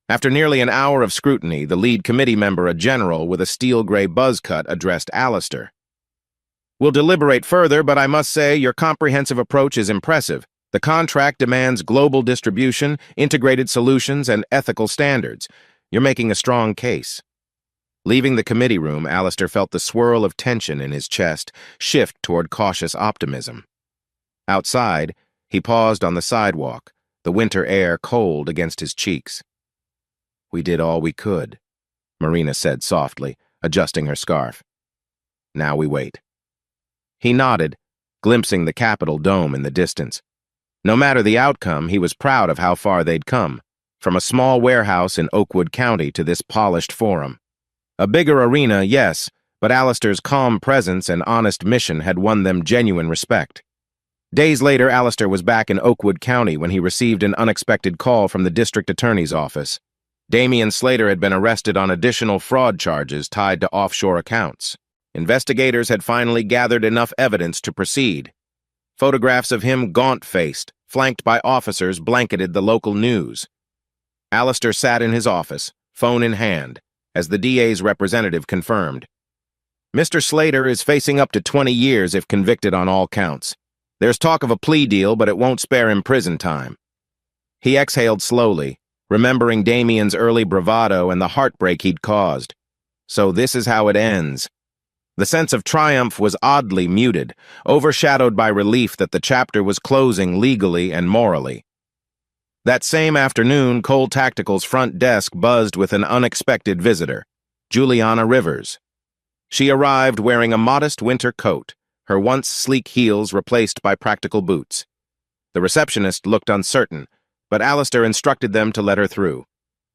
After nearly an hour of scrutiny, the lead committee member, a general with a steel-gray buzz cut, addressed Alistair. "We'll deliberate further, but I must say your comprehensive approach is impressive. The contract demands global distribution, integrated solutions, and ethical standards. You're making a strong case." Leaving the committee room, Alistair felt the swirl of tension in his chest shift toward cautious optimism. Outside, he paused on the sidewalk, the winter air cold against his cheeks. "We did all we could," Marina said softly, adjusting her scarf. "Now we wait." He nodded, glimpsing the Capitol dome in the distance. No matter the outcome, he was proud of how far they'd come, from a small warehouse in Oakwood County to this polished forum. A bigger arena, yes, but Alistair's calm presence and honest mission had won them genuine respect. Days later, Alistair was back in Oakwood County when he received an unexpected call from the district attorney's office. Damian Slater had been arrested on additional fraud charges tied to offshore accounts. Investigators had finally gathered enough evidence to proceed. Photographs of him gaunt-faced, flanked by officers, blanketed the local news. Alistair sat in his office, phone in hand, as the DA's representative confirmed. "Mr. Slater is facing up to 20 years if convicted on all counts. There's talk of a plea deal, but it won't spare him prison time." He exhaled slowly, remembering Damian's early bravado and the heartbreak he'd caused. So this is how it ends. The sense of triumph was oddly muted, overshadowed by relief that the chapter was closing legally and morally. That same afternoon, Cole Tactical's front desk buzzed with an unexpected visitor, Juliana Rivers. She arrived wearing a modest winter coat, her once sleek heels replaced by practical boots. The receptionist looked uncertain, but Alistair instructed them to let her through.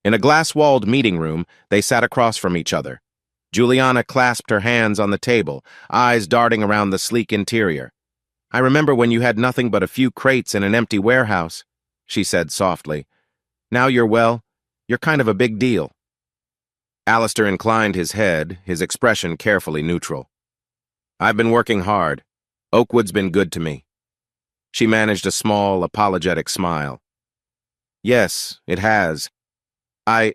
In a glass-walled meeting room, they sat across from each other. Juliana clasped her hands on the table, eyes darting around the sleek interior. "I remember when you had nothing but a few crates in an empty warehouse," she said softly. "Now you're kind of a big deal." Alistair inclined his head, his expression carefully neutral. "I've been working hard. Oakwood's been good to me." She managed a small, apologetic smile. "Yes, it has. I,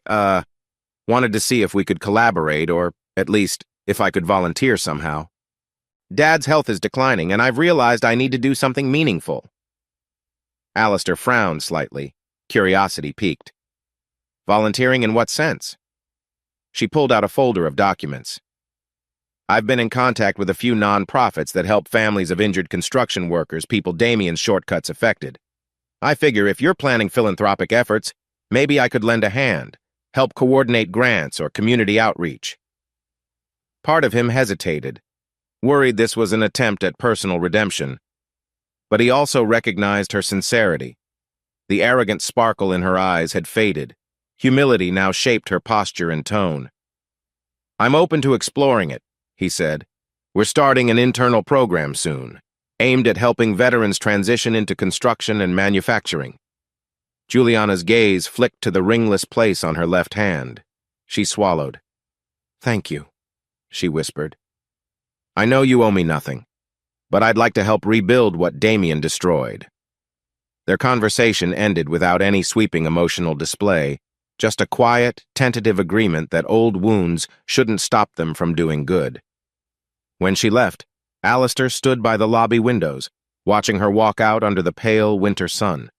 wanted to see if we could collaborate, or at least if I could volunteer somehow. Dad's health is declining, and I've realized I need to do something meaningful." Alistair frowned slightly, curiosity piqued. "Volunteering in what sense?" She pulled out a folder of documents. "I've been in contact with a few non-profits that help families of injured construction workers, people Damien's shortcuts affected. I figure if you're planning philanthropic efforts, maybe I could lend a hand, help coordinate grants or community outreach." Part of him hesitated, worried this was an attempt at personal redemption. But he also recognized her sincerity. The arrogant sparkle in her eyes had faded. Humility now shaped her posture and tone. "I'm open to exploring it," he said. "We're starting an internal program soon, aimed at helping veterans transition into construction and manufacturing." Juliana's gaze flicked to the ringless place on her left hand. She swallowed. "Thank you," she whispered. "I know you owe me nothing, but I'd like to help rebuild what Damien destroyed." Their conversation ended without any sweeping emotional display, just a quiet, tentative agreement that old wounds shouldn't stop them from doing good. When she left, Alistair stood by the lobby windows, watching her walk out under the pale winter sun.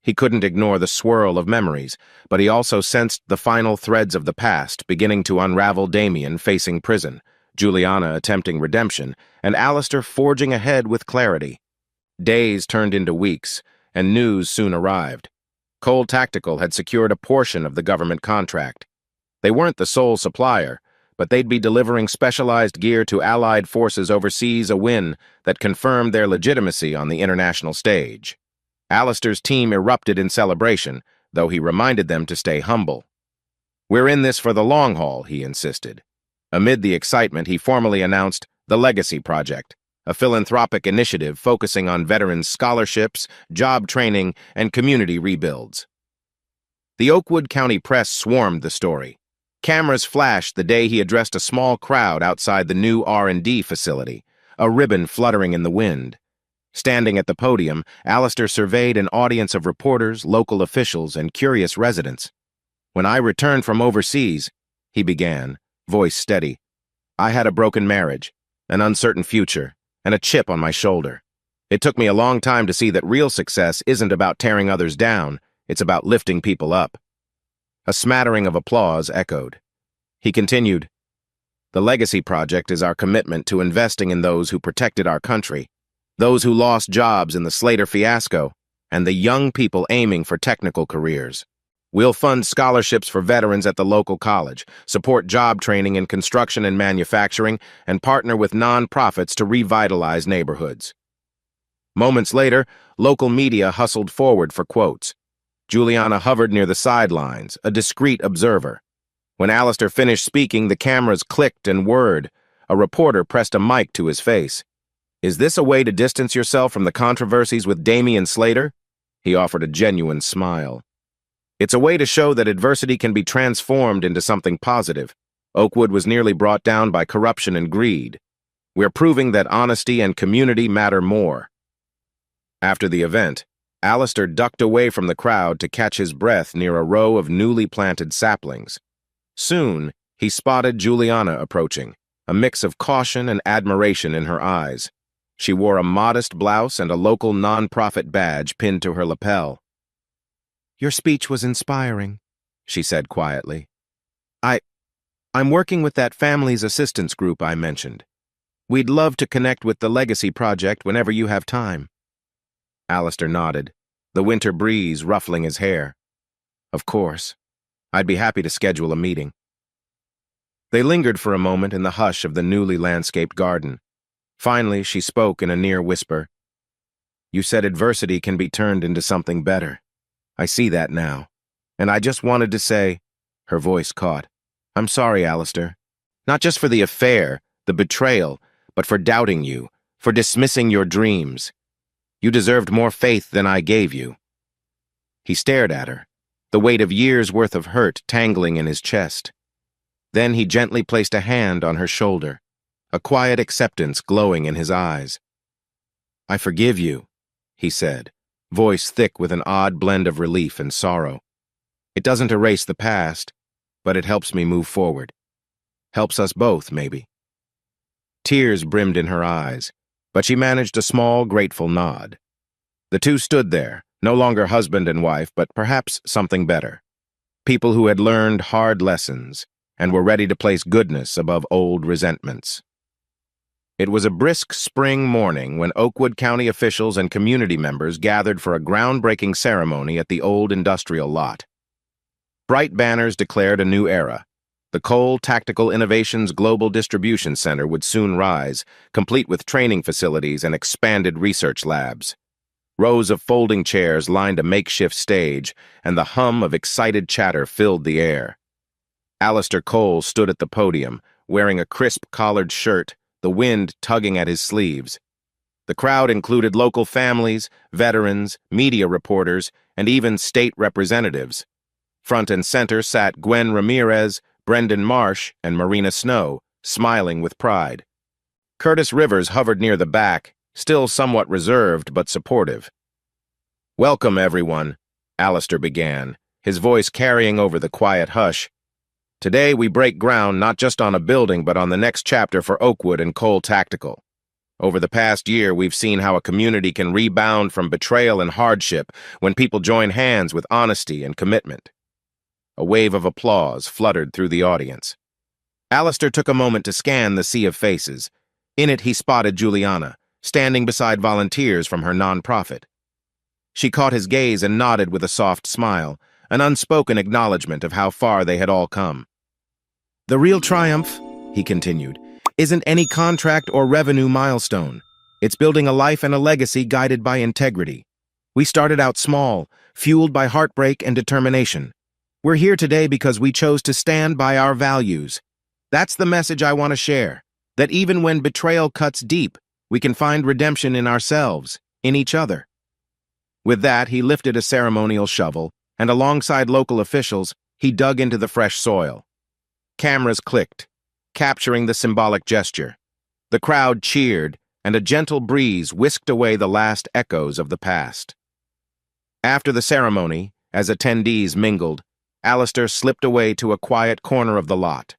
He couldn't ignore the swirl of memories, but he also sensed the final threads of the past beginning to unravel. Damien facing prison, Juliana attempting redemption, and Alistair forging ahead with clarity. Days turned into weeks, and news soon arrived. Cole Tactical had secured a portion of the government contract. They weren't the sole supplier, but they'd be delivering specialized gear to Allied forces overseas, a win that confirmed their legitimacy on the international stage. Alistair's team erupted in celebration, though he reminded them to stay humble. "We're in this for the long haul," he insisted. Amid the excitement, he formally announced the Legacy Project, a philanthropic initiative focusing on veterans' scholarships, job training, and community rebuilds. The Oakwood County press swarmed the story. Cameras flashed the day he addressed a small crowd outside the new R&D facility, a ribbon fluttering in the wind. Standing at the podium, Alistair surveyed an audience of reporters, local officials, and curious residents. "When I returned from overseas," he began, voice steady, "I had a broken marriage, an uncertain future, and a chip on my shoulder. It took me a long time to see that real success isn't about tearing others down, it's about lifting people up." A smattering of applause echoed. He continued, "The Legacy Project is our commitment to investing in those who protected our country, those who lost jobs in the Slater fiasco, and the young people aiming for technical careers. We'll fund scholarships for veterans at the local college, support job training in construction and manufacturing, and partner with non-profits to revitalize neighborhoods." Moments later, local media hustled forward for quotes. Juliana hovered near the sidelines, a discreet observer. When Alistair finished speaking, the cameras clicked and whirred. A reporter pressed a mic to his face. "Is this a way to distance yourself from the controversies with Damien Slater?" He offered a genuine smile. "It's a way to show that adversity can be transformed into something positive. Oakwood was nearly brought down by corruption and greed. We're proving that honesty and community matter more." After the event, Alistair ducked away from the crowd to catch his breath near a row of newly planted saplings. Soon, he spotted Juliana approaching, a mix of caution and admiration in her eyes. She wore a modest blouse and a local non-profit badge pinned to her lapel. "Your speech was inspiring," she said quietly. I'm working with that family's assistance group I mentioned. We'd love to connect with the Legacy Project whenever you have time. Alistair nodded, the winter breeze ruffling his hair. Of course. I'd be happy to schedule a meeting. They lingered for a moment in the hush of the newly landscaped garden. Finally, she spoke in a near whisper. You said adversity can be turned into something better. I see that now. And I just wanted to say, her voice caught, I'm sorry, Alistair. Not just for the affair, the betrayal, but for doubting you, for dismissing your dreams. You deserved more faith than I gave you. He stared at her, the weight of years' worth of hurt tangling in his chest. Then he gently placed a hand on her shoulder, a quiet acceptance glowing in his eyes. I forgive you, he said, voice thick with an odd blend of relief and sorrow. It doesn't erase the past, but it helps me move forward. Helps us both, maybe. Tears brimmed in her eyes, but she managed a small, grateful nod. The two stood there, no longer husband and wife, but perhaps something better. People who had learned hard lessons and were ready to place goodness above old resentments. It was a brisk spring morning when Oakwood County officials and community members gathered for a groundbreaking ceremony at the old industrial lot. Bright banners declared a new era. The Cole Tactical Innovations Global Distribution Center would soon rise, complete with training facilities and expanded research labs. Rows of folding chairs lined a makeshift stage, and the hum of excited chatter filled the air. Alistair Cole stood at the podium, wearing a crisp collared shirt, the wind tugging at his sleeves. The crowd included local families, veterans, media reporters, and even state representatives. Front and center sat Gwen Ramirez, Brendan Marsh, and Marina Snow, smiling with pride. Curtis Rivers hovered near the back, still somewhat reserved but supportive. Welcome, everyone, Alistair began, his voice carrying over the quiet hush. Today we break ground not just on a building but on the next chapter for Oakwood and Cole Tactical. Over the past year, we've seen how a community can rebound from betrayal and hardship when people join hands with honesty and commitment. A wave of applause fluttered through the audience. Alistair took a moment to scan the sea of faces. In it, he spotted Juliana, standing beside volunteers from her nonprofit. She caught his gaze and nodded with a soft smile, an unspoken acknowledgement of how far they had all come. The real triumph, he continued, isn't any contract or revenue milestone. It's building a life and a legacy guided by integrity. We started out small, fueled by heartbreak and determination. We're here today because we chose to stand by our values. That's the message I want to share, that even when betrayal cuts deep, we can find redemption in ourselves, in each other. With that, he lifted a ceremonial shovel, and alongside local officials, he dug into the fresh soil. Cameras clicked, capturing the symbolic gesture. The crowd cheered, and a gentle breeze whisked away the last echoes of the past. After the ceremony, as attendees mingled, Alistair slipped away to a quiet corner of the lot.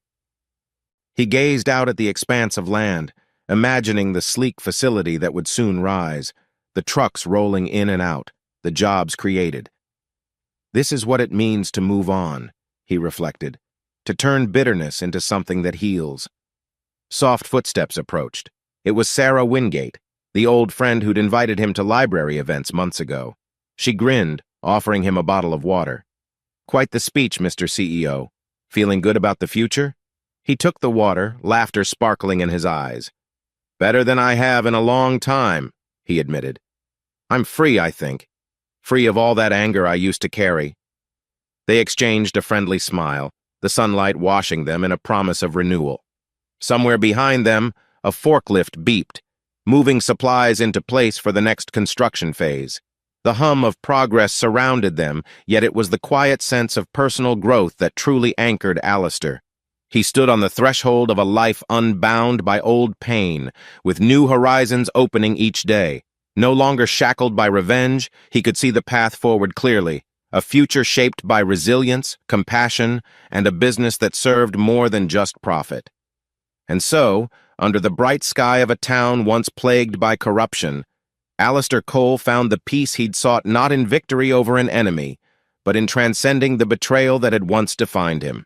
He gazed out at the expanse of land, imagining the sleek facility that would soon rise, the trucks rolling in and out, the jobs created. This is what it means to move on, he reflected, to turn bitterness into something that heals. Soft footsteps approached. It was Sarah Wingate, the old friend who'd invited him to library events months ago. She grinned, offering him a bottle of water. Quite the speech, Mr. CEO. Feeling good about the future? He took the water, laughter sparkling in his eyes. Better than I have in a long time, he admitted. I'm free, I think. Free of all that anger I used to carry. They exchanged a friendly smile, the sunlight washing them in a promise of renewal. Somewhere behind them, a forklift beeped, moving supplies into place for the next construction phase. The hum of progress surrounded them, yet it was the quiet sense of personal growth that truly anchored Alistair. He stood on the threshold of a life unbound by old pain, with new horizons opening each day. No longer shackled by revenge, he could see the path forward clearly, a future shaped by resilience, compassion, and a business that served more than just profit. And so, under the bright sky of a town once plagued by corruption, Alistair Cole found the peace he'd sought not in victory over an enemy, but in transcending the betrayal that had once defined him.